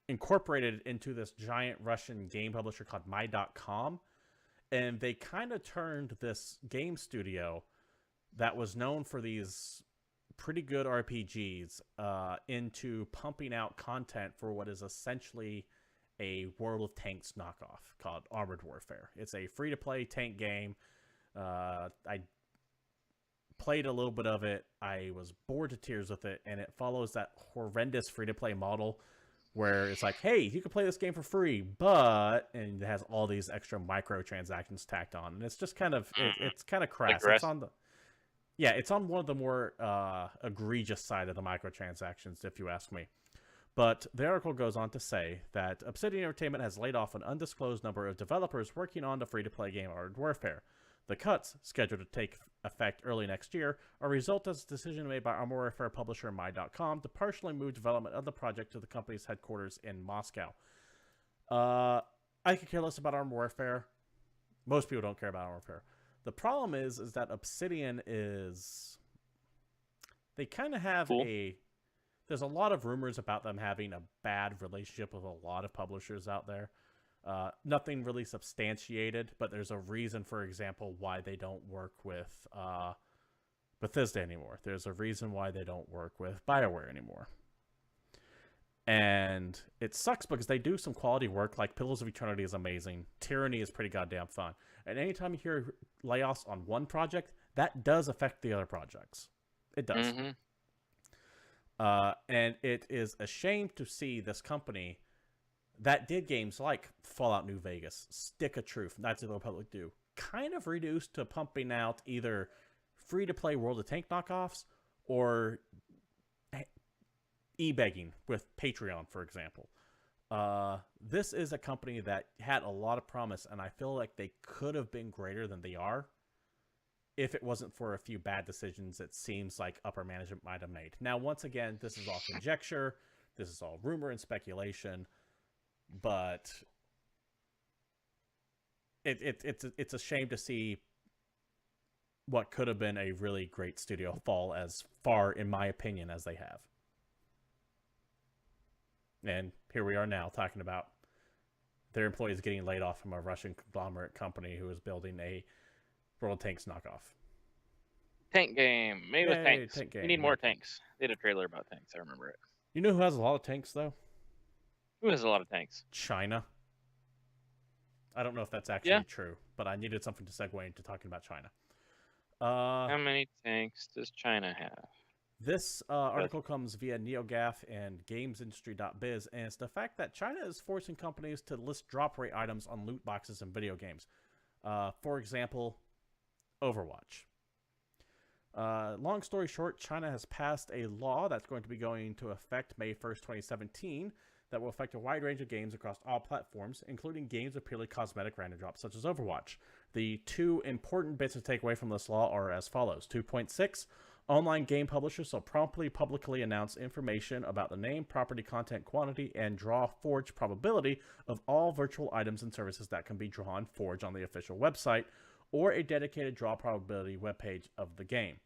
S1: incorporated into this giant Russian game publisher called My.com, and they kind of turned this game studio that was known for these pretty good RPGs into pumping out content for what is essentially a World of Tanks knockoff called Armored Warfare. It's a free-to-play tank game. I played a little bit of it. I was bored to tears with it, and it follows that horrendous free-to-play model where it's like, hey, you can play this game for free, but... And it has all these extra microtransactions tacked on. And it's just kind of... It's kind of crass. It's on the... Yeah, it's on one of the more egregious side of the microtransactions, if you ask me. But the article goes on to say that Obsidian Entertainment has laid off an undisclosed number of developers working on the free-to-play game Armored Warfare. The cuts, scheduled to take effect early next year, are a result of a decision made by Armored Warfare publisher My.com to partially move development of the project to the company's headquarters in Moscow. I could care less about Armored Warfare. Most people don't care about Armored Warfare. The problem is that Obsidian is... They kind of have There's a lot of rumors about them having a bad relationship with a lot of publishers out there. Nothing really substantiated, but there's a reason, for example, why they don't work with Bethesda anymore. There's a reason why they don't work with BioWare anymore. And it sucks because they do some quality work, like Pillars of Eternity is amazing. Tyranny is pretty goddamn fun. And anytime you hear layoffs on one project, that does affect the other projects. It does. Mm-hmm. And it is a shame to see this company that did games like Fallout New Vegas, Stick of Truth, Knights of the Republic 2, kind of reduced to pumping out either free-to-play World of Tank knockoffs or e-begging with Patreon, for example. This is a company that had a lot of promise, and I feel like they could have been greater than they are if it wasn't for a few bad decisions it seems like upper management might have made. Now, once again, this is all conjecture. This is all rumor and speculation. But it's a shame to see what could have been a really great studio fall as far, in my opinion, as they have. And here we are now talking about their employees getting laid off from a Russian conglomerate company who is building a World Tanks knockoff.
S2: Tank game. Made with tanks.
S1: Tank game.
S2: We need more tanks. They had a trailer about tanks. I remember it.
S1: You know who has a lot of tanks, though?
S2: Who has a lot of tanks?
S1: China. I don't know if that's actually true, but I needed something to segue into talking about China.
S2: How many tanks does China have?
S1: This article comes via NeoGAF and GamesIndustry.biz, and it's the fact that China is forcing companies to list drop rate items on loot boxes in video games. For example, Overwatch. Long story short, China has passed a law that's going to be going into effect May 1st, 2017, that will affect a wide range of games across all platforms, including games with purely cosmetic random drops such as Overwatch. The two important bits to take away from this law are as follows. 2.6, online game publishers will promptly publicly announce information about the name, property, content, quantity, and draw forge probability of all virtual items and services that can be drawn forge on the official website or a dedicated draw probability webpage of the game.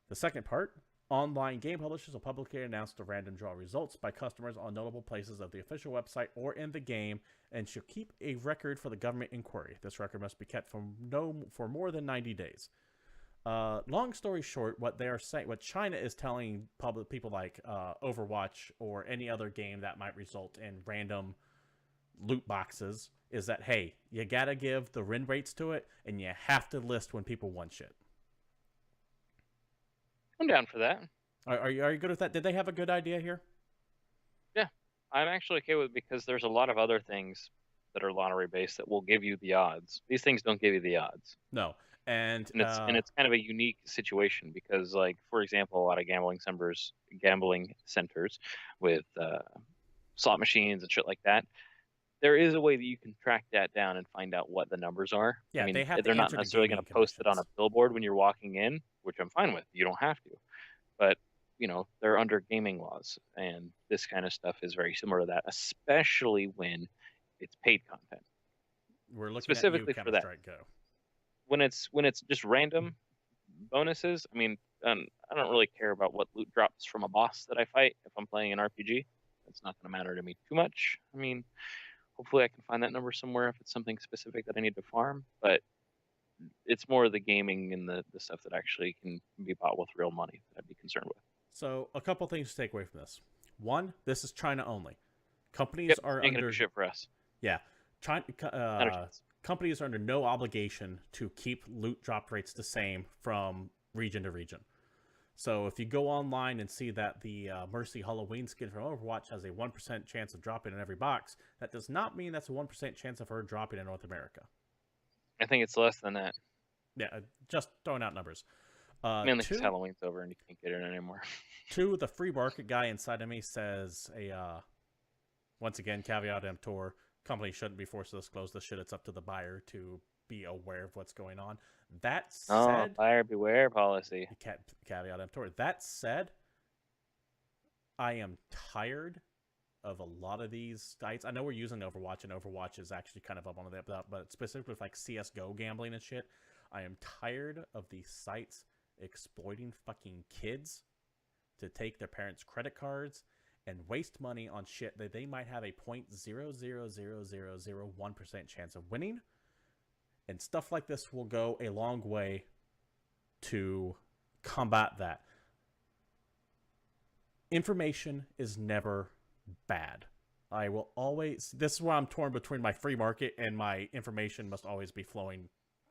S1: The second part, online game publishers will publicly announce the random draw results by customers on notable places of the official website or in the game, and should keep a record for the government inquiry. This record must be kept for more than 90 days. Long story short, what they are saying, what China is telling people like Overwatch or any other game that might result in random loot boxes, is that, hey, you gotta give the win rates to it, and you have to list when people want shit.
S2: I'm down for that.
S1: Are you good with that? Did they have a good idea here?
S2: Yeah, I'm actually okay with it because there's a lot of other things that are lottery based that will give you the odds. These things don't give you the odds.
S1: No, and
S2: it's kind of a unique situation because, like, for example, a lot of gambling centers with slot machines and shit like that. There is a way that you can track that down and find out what the numbers are.
S1: Yeah,
S2: I mean,
S1: they're
S2: not necessarily going to post it on a billboard when you're walking in, which I'm fine with. You don't have to. But, you know, they're under gaming laws. And this kind of stuff is very similar to that, especially when it's paid content.
S1: We're looking
S2: specifically
S1: at you,
S2: for that.
S1: Go.
S2: When it's just random bonuses, I mean, I don't really care about what loot drops from a boss that I fight if I'm playing an RPG. It's not going to matter to me too much. I mean, hopefully I can find that number somewhere if it's something specific that I need to farm, but it's more the gaming and the stuff that actually can be bought with real money that I'd be concerned with.
S1: So a couple things to take away from this. One, this is China only. Companies are under
S2: shit for us.
S1: Yeah, companies are under no obligation to keep loot drop rates the same from region to region. So if you go online and see that the Mercy Halloween skin from Overwatch has a 1% chance of dropping in every box, that does not mean that's a 1% chance of her dropping in North America.
S2: I think it's less than that.
S1: Yeah, just throwing out numbers.
S2: Mainly because Halloween's over and you can't get it anymore.
S1: Two, the free market guy inside of me says, once again, caveat emptor, company shouldn't be forced to disclose this shit. It's up to the buyer to be aware of what's going on. That said,
S2: buyer beware policy.
S1: Caveat emptor. That said, I am tired of a lot of these sites. I know we're using Overwatch, and Overwatch is actually kind of up on the but specifically with like CS:GO gambling and shit, I am tired of these sites exploiting fucking kids to take their parents' credit cards and waste money on shit that they might have a 0.0000001% chance of winning. And stuff like this will go a long way to combat that. Information is never bad. I will always... This is why I'm torn between my free market and my information must always be flowing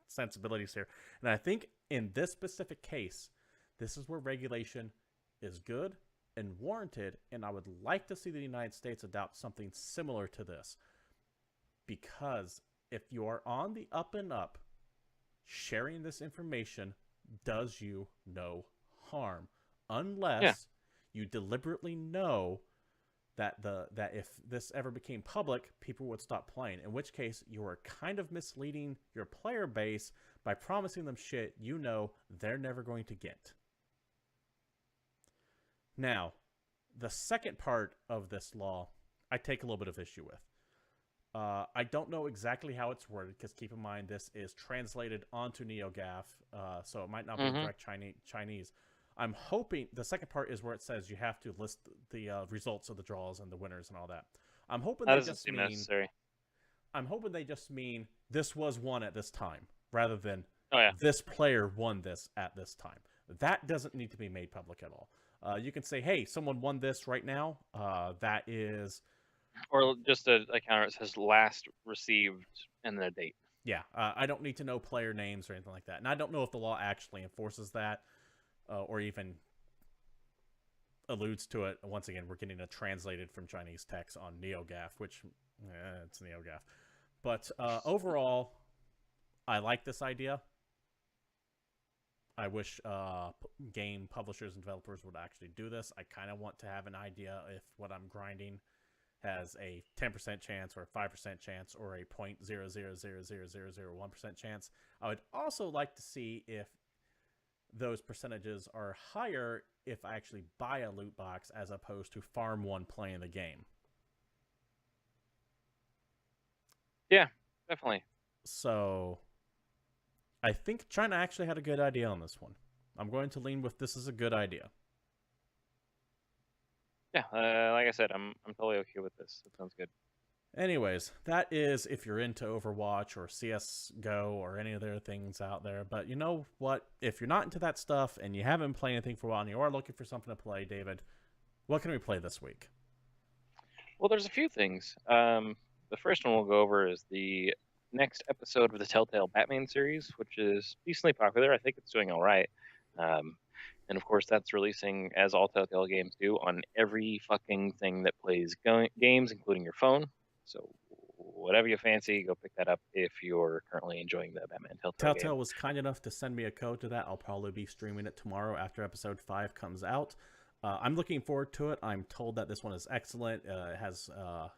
S1: sensibilities here. And I think in this specific case, this is where regulation is good and warranted, and I would like to see the United States adopt something similar to this. Because if you are on the up and up, sharing this information does you no harm, unless you deliberately know that if this ever became public, people would stop playing. In which case, you are kind of misleading your player base by promising them shit you know they're never going to get. Now, the second part of this law, I take a little bit of issue with. I don't know exactly how it's worded, because keep in mind this is translated onto NeoGAF, so it might not be direct Chinese. I'm hoping the second part is where it says you have to list the results of the draws and the winners and all that. I'm hoping
S2: that
S1: they
S2: doesn't
S1: just
S2: seem
S1: mean
S2: necessary.
S1: I'm hoping they just mean this was won at this time, rather than
S2: Oh,
S1: this player won this at this time. That doesn't need to be made public at all. You can say, hey, someone won this right now. That is...
S2: Or just a counter that says last received and then a date.
S1: Yeah, I don't need to know player names or anything like that. And I don't know if the law actually enforces that or even alludes to it. Once again, we're getting it translated from Chinese text on NeoGAF, which, it's NeoGAF. But overall, I like this idea. I wish game publishers and developers would actually do this. I kind of want to have an idea if what I'm grinding has a 10% chance or a 5% chance or a 0.0000001% chance. I would also like to see if those percentages are higher if I actually buy a loot box as opposed to farm one playing the game.
S2: Yeah, definitely.
S1: So I think China actually had a good idea on this one. I'm going to lean with this is a good idea.
S2: Yeah, like I said, I'm totally okay with this. It sounds good.
S1: Anyways, that is if you're into Overwatch or CSGO or any other things out there. But you know what? If you're not into that stuff and you haven't played anything for a while and you are looking for something to play, David, what can we play this week?
S2: Well, there's a few things. The first one we'll go over is the next episode of the Telltale Batman series, which is decently popular. I think it's doing all right. And of course, that's releasing, as all Telltale games do, on every fucking thing that plays games, including your phone. So whatever you fancy, go pick that up if you're currently enjoying the Batman Telltale game.
S1: Telltale was kind enough to send me a code to that. I'll probably be streaming it tomorrow after episode 5 comes out. I'm looking forward to it. I'm told that this one is excellent. It has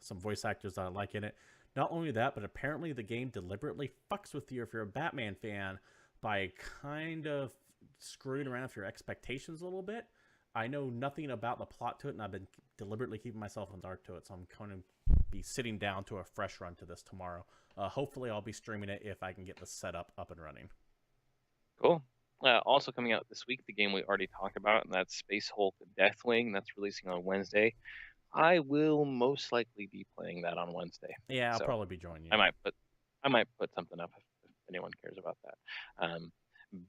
S1: some voice actors that I like in it. Not only that, but apparently the game deliberately fucks with you if you're a Batman fan by kind of screwing around with your expectations a little bit. I know nothing about the plot to it, and I've been deliberately keeping myself in the dark to it, so I'm going to be sitting down to a fresh run to this tomorrow. Hopefully I'll be streaming it if I can get the setup up and running.
S2: Cool. Also coming out this week, the game we already talked about, and that's Space Hulk Deathwing. That's releasing on Wednesday. I will most likely be playing that on Wednesday.
S1: Yeah, I'll probably be joining you.
S2: I might put something up if anyone cares about that.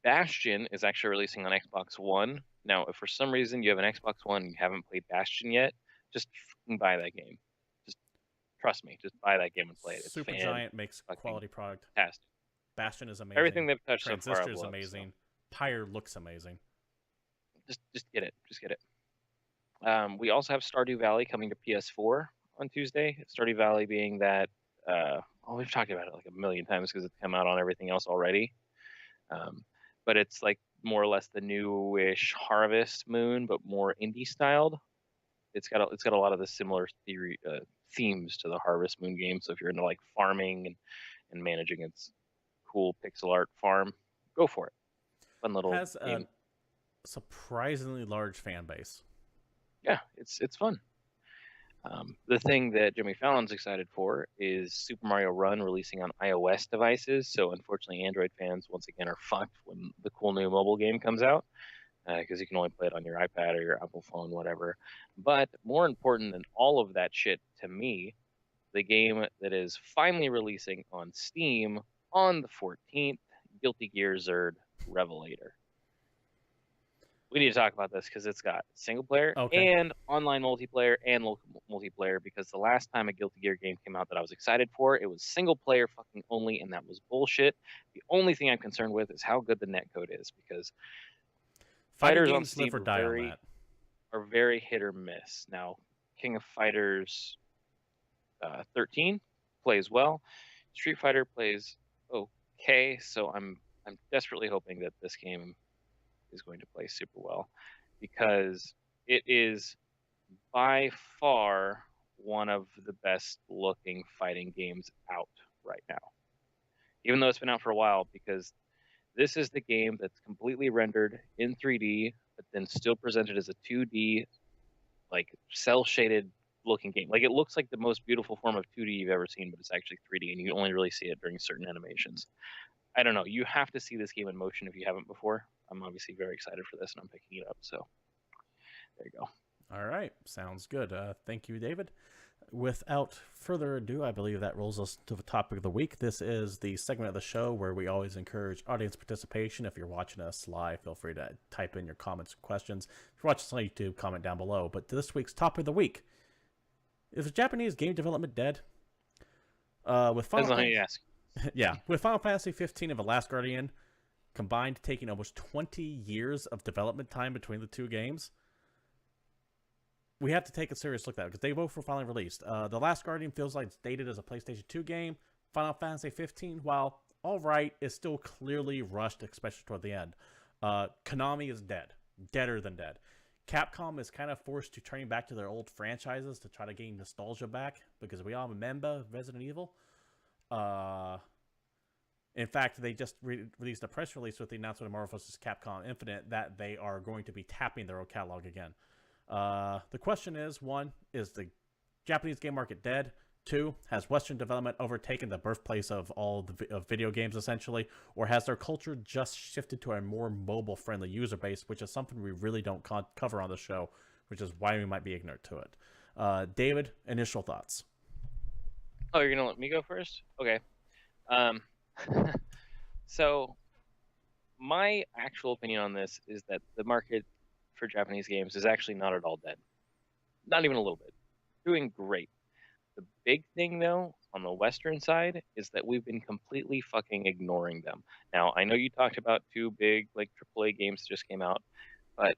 S2: Bastion is actually releasing on Xbox One. Now, if for some reason you have an Xbox One and you haven't played Bastion yet, just fucking buy that game. Just trust me, just buy that game and play it. It's
S1: Supergiant makes quality product.
S2: Fantastic.
S1: Bastion is amazing.
S2: Everything they've touched so far,
S1: Transistor is amazing. So. Pyre looks amazing.
S2: Just get it. Just get it. We also have Stardew Valley coming to PS4 on Tuesday. Stardew Valley being that, we've talked about it like a million times because it's come out on everything else already. But it's like more or less the newish Harvest Moon, but more indie styled. It's got a lot of the similar themes to the Harvest Moon game. So if you're into like farming and managing its cool pixel art farm, go for it. Fun little
S1: has
S2: game.
S1: A surprisingly large fan base.
S2: Yeah, it's fun. The thing that Jimmy Fallon's excited for is Super Mario Run releasing on iOS devices. So unfortunately, Android fans once again are fucked when the cool new mobile game comes out because you can only play it on your iPad or your Apple phone, whatever. But more important than all of that shit to me, the game that is finally releasing on Steam on the 14th, Guilty Gear Xrd Revelator. We need to talk about this because it's got single player and online multiplayer and local multiplayer, because the last time a Guilty Gear game came out that I was excited for, it was single player fucking only, and that was bullshit. The only thing I'm concerned with is how good the netcode is, because
S1: fighters on Steam live or die on that.
S2: are very hit or miss. Now, King of Fighters 13 plays well. Street Fighter plays okay, so I'm desperately hoping that this game is going to play super well, because it is by far one of the best looking fighting games out right now, even though it's been out for a while, because this is the game that's completely rendered in 3D, but then still presented as a 2D, like cell shaded looking game. Like, it looks like the most beautiful form of 2D you've ever seen, but it's actually 3D, and you only really see it during certain animations. I don't know. You have to see this game in motion if you haven't before. I'm obviously very excited for this, and I'm picking it up. So there you go.
S1: All right, sounds good. Thank you, David. Without further ado, I believe that rolls us to the topic of the week. This is the segment of the show where we always encourage audience participation. If you're watching us live, feel free to type in your comments and questions. If you're watching us on YouTube, comment down below. But this week's topic of the week: is Japanese game development dead? With Final
S2: Depends on who you ask.
S1: Yeah, with Final Fantasy 15 and The Last Guardian combined taking almost 20 years of development time between the two games, we have to take a serious look at it because they both were finally released. The Last Guardian feels like it's dated as a PlayStation 2 game. Final Fantasy 15, while all right, is still clearly rushed, especially toward the end. Konami is dead. Deader than dead. Capcom is kind of forced to turn back to their old franchises to try to gain nostalgia back, because we all remember Resident Evil. In fact, they just released a press release with the announcement of Marvel vs. Capcom Infinite that they are going to be tapping their old catalog again. The question is, 1, is the Japanese game market dead? 2, has Western development overtaken the birthplace of all the video games, essentially? Or has their culture just shifted to a more mobile-friendly user base, which is something we really don't cover on the show, which is why we might be ignorant to it. David, initial thoughts?
S2: Oh, you're going to let me go first? Okay. So my actual opinion on this is that the market for Japanese games is actually not at all dead. Not even a little bit. Doing great. The big thing, though, on the Western side is that we've been completely fucking ignoring them. Now, I know you talked about 2 big, like, AAA games that just came out, but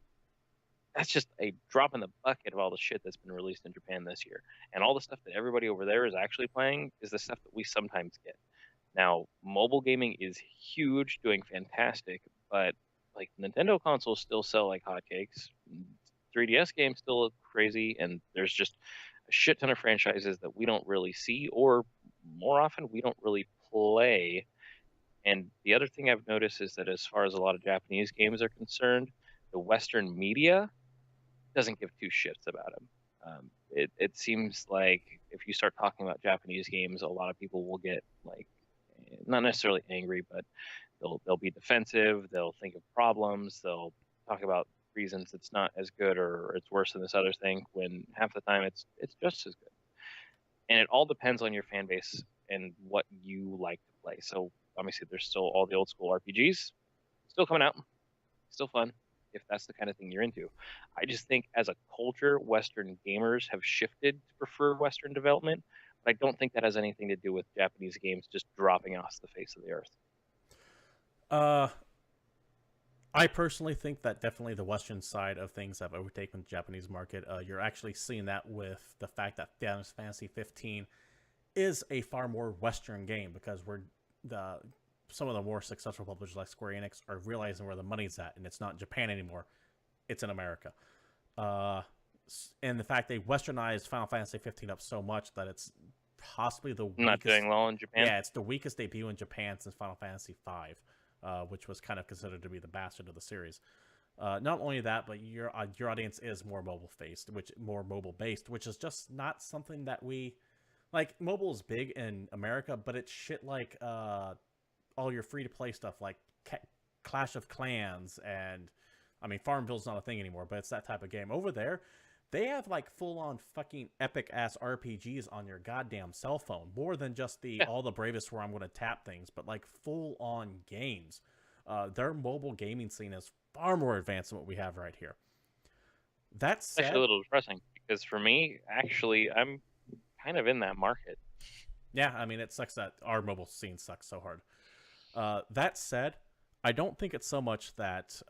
S2: that's just a drop in the bucket of all the shit that's been released in Japan this year. And all the stuff that everybody over there is actually playing is the stuff that we sometimes get. Now, mobile gaming is huge, doing fantastic, but like Nintendo consoles still sell like hotcakes. 3DS games still look crazy, and there's just a shit ton of franchises that we don't really see, or more often we don't really play. And the other thing I've noticed is that as far as a lot of Japanese games are concerned, the Western media doesn't give 2 shits about them. It seems like if you start talking about Japanese games, a lot of people will get like, not necessarily angry, but they'll be defensive. They'll think of problems. They'll talk about reasons it's not as good or it's worse than this other thing, when half the time it's just as good. And it all depends on your fan base and what you like to play. So obviously there's still all the old school RPGs still coming out, still fun if that's the kind of thing you're into. I just think as a culture, Western gamers have shifted to prefer Western development, but I don't think that has anything to do with Japanese games just dropping off the face of the earth.
S1: I personally think that definitely the Western side of things have overtaken the Japanese market. You're actually seeing that with the fact that Final Fantasy 15 is a far more Western game, because some of the more successful publishers like Square Enix are realizing where the money's at, and it's not in Japan anymore, it's in America. And the fact they westernized Final Fantasy 15 up so much that it's possibly the weakest,
S2: not doing well in Japan.
S1: Yeah, it's the weakest debut in Japan since Final Fantasy 5, which was kind of considered to be the bastard of the series. Not only that, but your audience is more mobile based, which is just not something that we like. Mobile is big in America, but it's shit like all your free to play stuff like Clash of Clans, and I mean Farmville's not a thing anymore, but it's that type of game. Over there, they have like full on fucking epic ass RPGs on your goddamn cell phone, more than just all the bravest where I'm going to tap things, but like full on games. Their mobile gaming scene is far more advanced than what we have right here. That's
S2: actually a little depressing, because for me, actually, I'm kind of in that market.
S1: Yeah, I mean, it sucks that our mobile scene sucks so hard. That said, I don't think it's so much that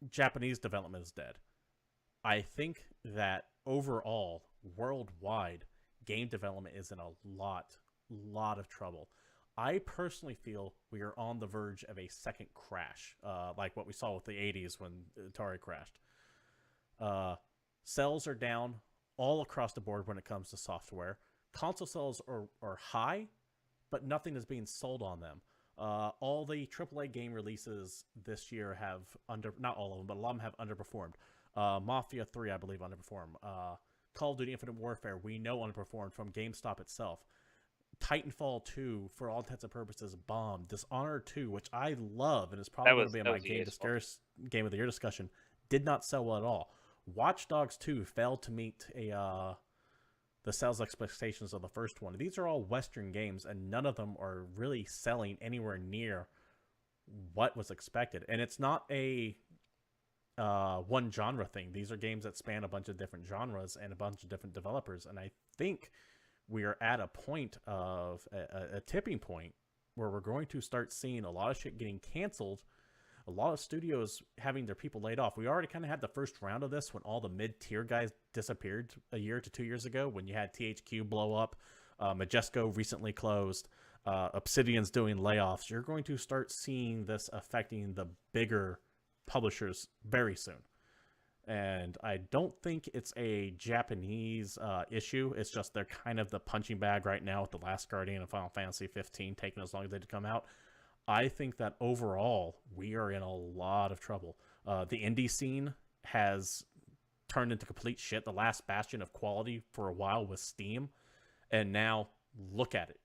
S1: Japanese development is dead. I think that overall, worldwide, game development is in a lot of trouble. I personally feel we are on the verge of a second crash, like what we saw with the 80s when Atari crashed. Uh, Sales are down all across the board when it comes to software. Console sales are high, but nothing is being sold on them. All the AAA game releases this year have not all of them, but a lot of them have underperformed. Mafia 3, I believe, underperformed. Call of Duty Infinite Warfare, we know underperformed from GameStop itself. Titanfall 2, for all intents and purposes, bombed. Dishonored 2, which I love and is probably going to be in my game of the year discussion, did not sell well at all. Watch Dogs 2 failed to meet the sales expectations of the first one. These are all Western games, and none of them are really selling anywhere near what was expected. And it's not a one genre thing. These are games that span a bunch of different genres and a bunch of different developers. And I think we are at a point of a tipping point where we're going to start seeing a lot of shit getting canceled, a lot of studios having their people laid off. We already kind of had the first round of this when all the mid-tier guys disappeared a year to 2 years ago, when you had THQ blow up, Majesco recently closed, Obsidian's doing layoffs. You're going to start seeing this affecting the bigger publishers very soon. And I don't think it's a Japanese issue. It's just they're kind of the punching bag right now with The Last Guardian and Final Fantasy 15 taking as long as they to come out. I think that overall, we are in a lot of trouble. The indie scene has turned into complete shit. The last bastion of quality for a while was Steam. And now, look at it.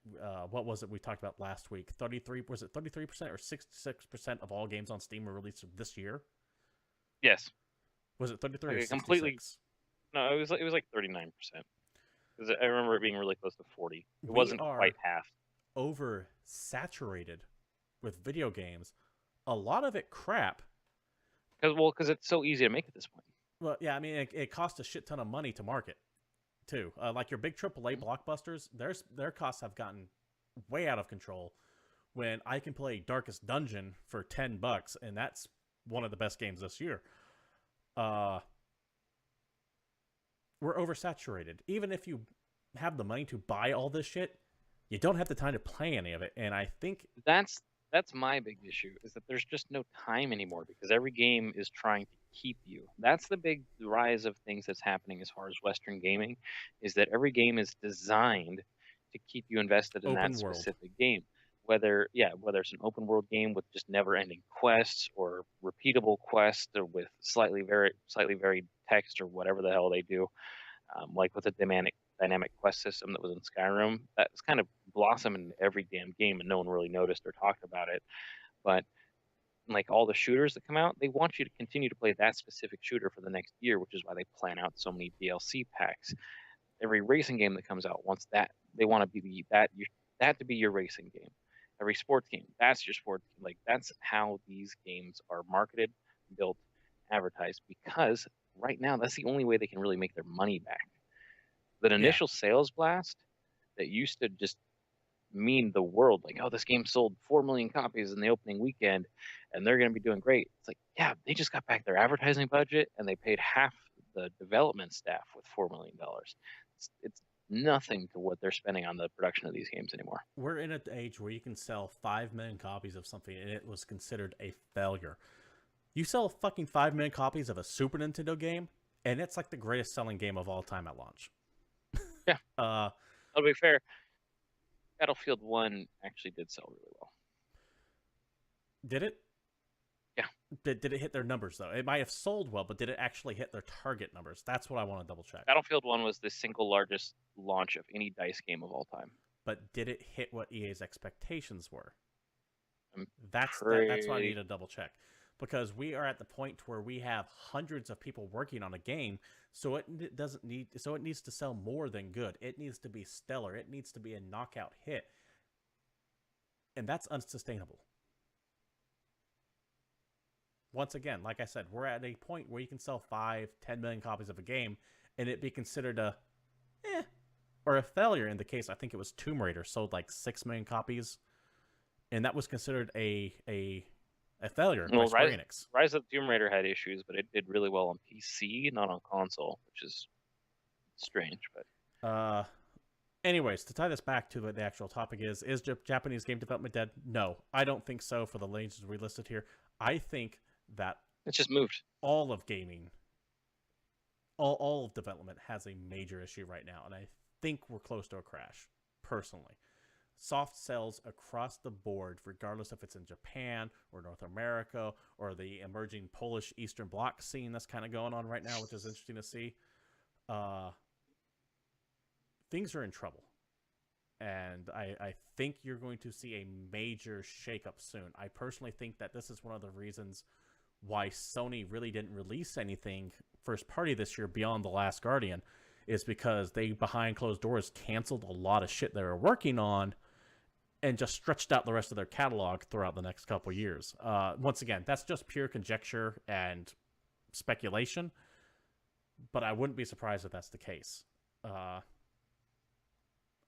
S1: What was it we talked about last week? 33% or 66% of all games on Steam were released this year?
S2: Yes.
S1: Was it 33 or 66?
S2: Completely. No, it was like 39%. Because I remember it being really close to 40. It wasn't quite half.
S1: Oversaturated with video games. A lot of it crap.
S2: Because it's so easy to make at this point.
S1: Well, yeah, I mean, it costs a shit ton of money to market, too. Like your big AAA blockbusters, their costs have gotten way out of control. When I can play Darkest Dungeon for $10, and that's one of the best games this year. We're oversaturated. Even if you have the money to buy all this shit, you don't have the time to play any of it. And I think
S2: that's my big issue, is that there's just no time anymore, because every game is trying to keep you. That's the big rise of things that's happening as far as Western gaming, is that every game is designed to keep you invested in that specific game. Whether it's an open world game with just never-ending quests, or repeatable quests, or with slightly varied text, or whatever the hell they do, like with the dynamic quest system that was in Skyrim, that's kind of blossomed in every damn game, and no one really noticed or talked about it. But like all the shooters that come out, they want you to continue to play that specific shooter for the next year, which is why they plan out so many DLC packs. Every racing game that comes out wants that. They want to be that to be your racing game. Every sports game, that's your sports game. Like, that's how these games are marketed, built, advertised, because right now that's the only way they can really make their money back. That initial sales blast that used to just mean the world, like, oh, this game sold 4 million copies in the opening weekend and they're going to be doing great. It's like, yeah, they just got back their advertising budget and they paid half the development staff with $4 million. It's nothing to what they're spending on the production of these games anymore.
S1: We're in an age where you can sell 5 million copies of something and it was considered a failure. You sell fucking 5 million copies of a Super Nintendo game and it's like the greatest selling game of all time at launch.
S2: Yeah. I'll be fair. Battlefield 1 actually did sell really well.
S1: Did it?
S2: Yeah.
S1: Did it hit their numbers, though? It might have sold well, but did it actually hit their target numbers? That's what I want to double check.
S2: Battlefield 1 was the single largest launch of any DICE game of all time.
S1: But did it hit what EA's expectations were?
S2: That's
S1: what I need to double check. Because we are at the point where we have hundreds of people working on a game, so it needs to sell more than good. It needs to be stellar. It needs to be a knockout hit. And that's unsustainable. Once again, like I said, we're at a point where you can sell 5, 10 million copies of a game and it be considered a or a failure. In the case, I think it was Tomb Raider sold like 6 million copies. And that was considered a A failure by
S2: Well,
S1: Square Enix.
S2: Rise of the Tomb Raider had issues, but it did really well on PC, not on console, which is strange. But
S1: Anyways, to tie this back to what the actual topic is Japanese game development dead? No, I don't think so for the lanes we listed here. I think that
S2: it's just moved.
S1: all of gaming, all of development has a major issue right now, and I think we're close to a crash, personally. Soft sells across the board, regardless if it's in Japan or North America or the emerging Polish Eastern Bloc scene that's kind of going on right now, which is interesting to see. Things are in trouble. And I think you're going to see a major shakeup soon. I personally think that this is one of the reasons why Sony really didn't release anything first party this year beyond The Last Guardian, is because they, behind closed doors, canceled a lot of shit they were working on and just stretched out the rest of their catalog throughout the next couple years. Once again, that's just pure conjecture and speculation, but I wouldn't be surprised if that's the case.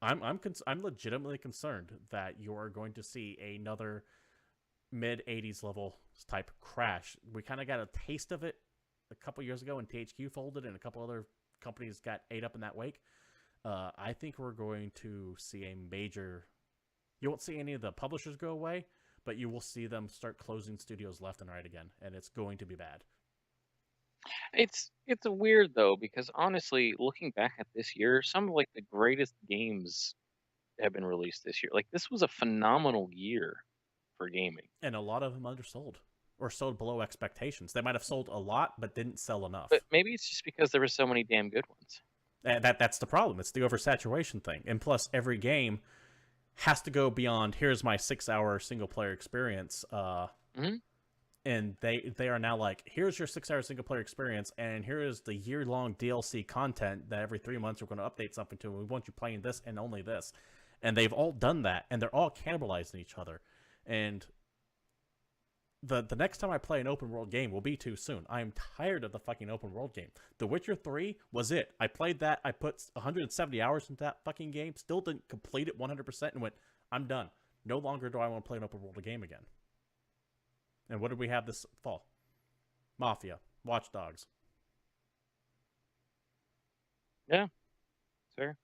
S1: I'm legitimately concerned that you're going to see another mid 80s level type crash. We kind of got a taste of it a couple years ago when THQ folded and a couple other companies got ate up in that wake. I think we're going to see a major... You won't see any of the publishers go away, but you will see them start closing studios left and right again, and it's going to be bad.
S2: It's weird though, because honestly, looking back at this year, some of like the greatest games have been released this year. Like this was a phenomenal year for gaming,
S1: and a lot of them undersold or sold below expectations. They might have sold a lot, but didn't sell enough.
S2: But maybe it's just because there were so many damn good ones.
S1: And that's the problem. It's the oversaturation thing, and plus every game has to go beyond. Here's my 6-hour single player experience. And they are now like, here's your 6-hour single player experience, and here is the year-long DLC content that every 3 months we're going to update something to, and we want you playing this and only this. And they've all done that, and they're all cannibalizing each other. And the next time I play an open world game will be too soon. I'm tired of the fucking open world game. The Witcher 3 was it. I played that, I put 170 hours into that fucking game, still didn't complete it 100%, and went, I'm done. No longer do I want to play an open world game again. And what did we have this fall? Mafia, Watch Dogs.
S2: Yeah, sure.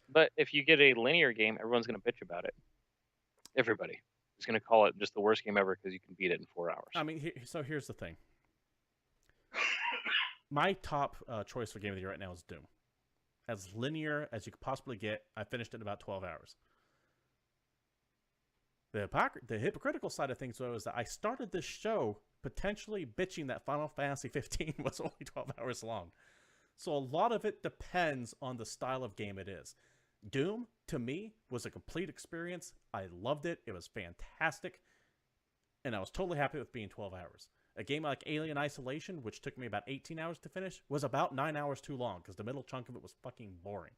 S2: But if you get a linear game, everyone's going to bitch about it. Everybody is going to call it just the worst game ever because you can beat it in 4 hours.
S1: I mean, so here's the thing. My top choice for Game of the Year right now is Doom. As linear as you could possibly get, I finished it in about 12 hours. The hypocritical side of things, though, is that I started this show potentially bitching that Final Fantasy 15 was only 12 hours long. So a lot of it depends on the style of game it is. Doom, to me, was a complete experience. I loved it. It was fantastic. And I was totally happy with being 12 hours. A game like Alien Isolation, which took me about 18 hours to finish, was about 9 hours too long because the middle chunk of it was fucking boring.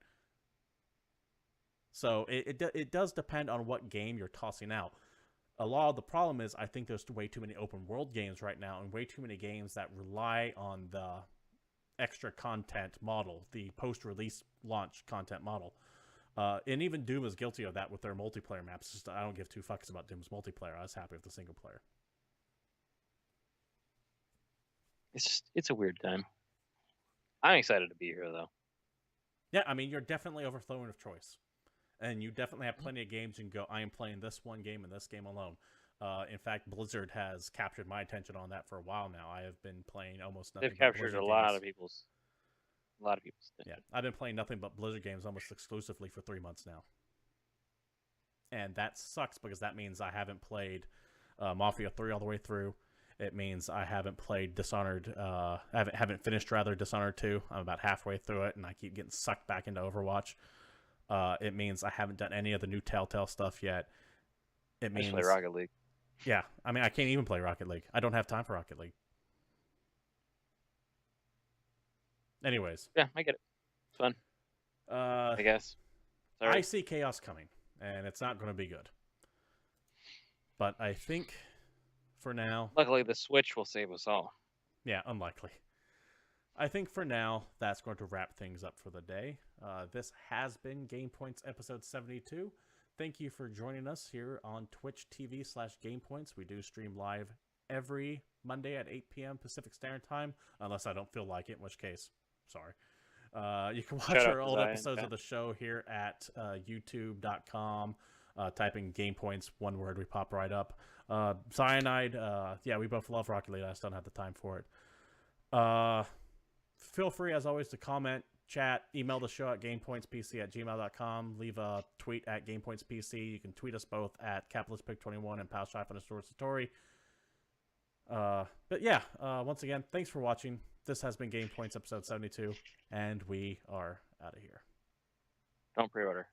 S1: So it does depend on what game you're tossing out. A lot of the problem is I think there's way too many open world games right now and way too many games that rely on the extra content model, the post-release launch content model. And even Doom is guilty of that with their multiplayer maps. Just, I don't give two fucks about Doom's multiplayer. I was happy with the single player.
S2: It's a weird time. I'm excited to be here, though.
S1: Yeah, I mean, you're definitely overflowing with choice. And you definitely have plenty of games you can go, I am playing this one game and this game alone. In fact, Blizzard has captured my attention on that for a while now. I have been playing almost nothing
S2: They've
S1: but
S2: captured
S1: Blizzard
S2: a lot
S1: games.
S2: of people's attention.
S1: Yeah, I've been playing nothing but Blizzard games almost exclusively for 3 months now. And that sucks because that means I haven't played Mafia 3 all the way through. It means I haven't played Dishonored, haven't finished rather Dishonored 2. I'm about halfway through it, and I keep getting sucked back into Overwatch. It means I haven't done any of the new Telltale stuff yet. It means
S2: play Rocket League.
S1: Yeah, I mean, I can't even play Rocket League. I don't have time for Rocket League. Anyways.
S2: Yeah, I get it. It's fun. I guess. Sorry.
S1: I see chaos coming, and it's not going to be good. But I think for now...
S2: Luckily, the Switch will save us all.
S1: Yeah, unlikely. I think for now, that's going to wrap things up for the day. This has been GamePoints episode 72. thank you for joining us here on Twitch TV/GamePoints. We do stream live every Monday at 8 p.m. Pacific Standard Time, unless I don't feel like it, in which case, sorry. You can watch
S2: Shout out
S1: our
S2: to
S1: old
S2: Zion,
S1: episodes
S2: yeah.
S1: of the show here at youtube.com. Type in GamePoints, one word, we pop right up. Cyanide, yeah, we both love Rocket League. I just don't have the time for it. Feel free, as always, to comment, chat, email the show at GamePointsPC@gmail.com. Leave a tweet at GamePointsPC. You can tweet us both at CapitalistPig21 and Palstrife_Satori. But yeah, once again, thanks for watching. This has been GamePoints episode 72, and we are out of here.
S2: Don't pre-order.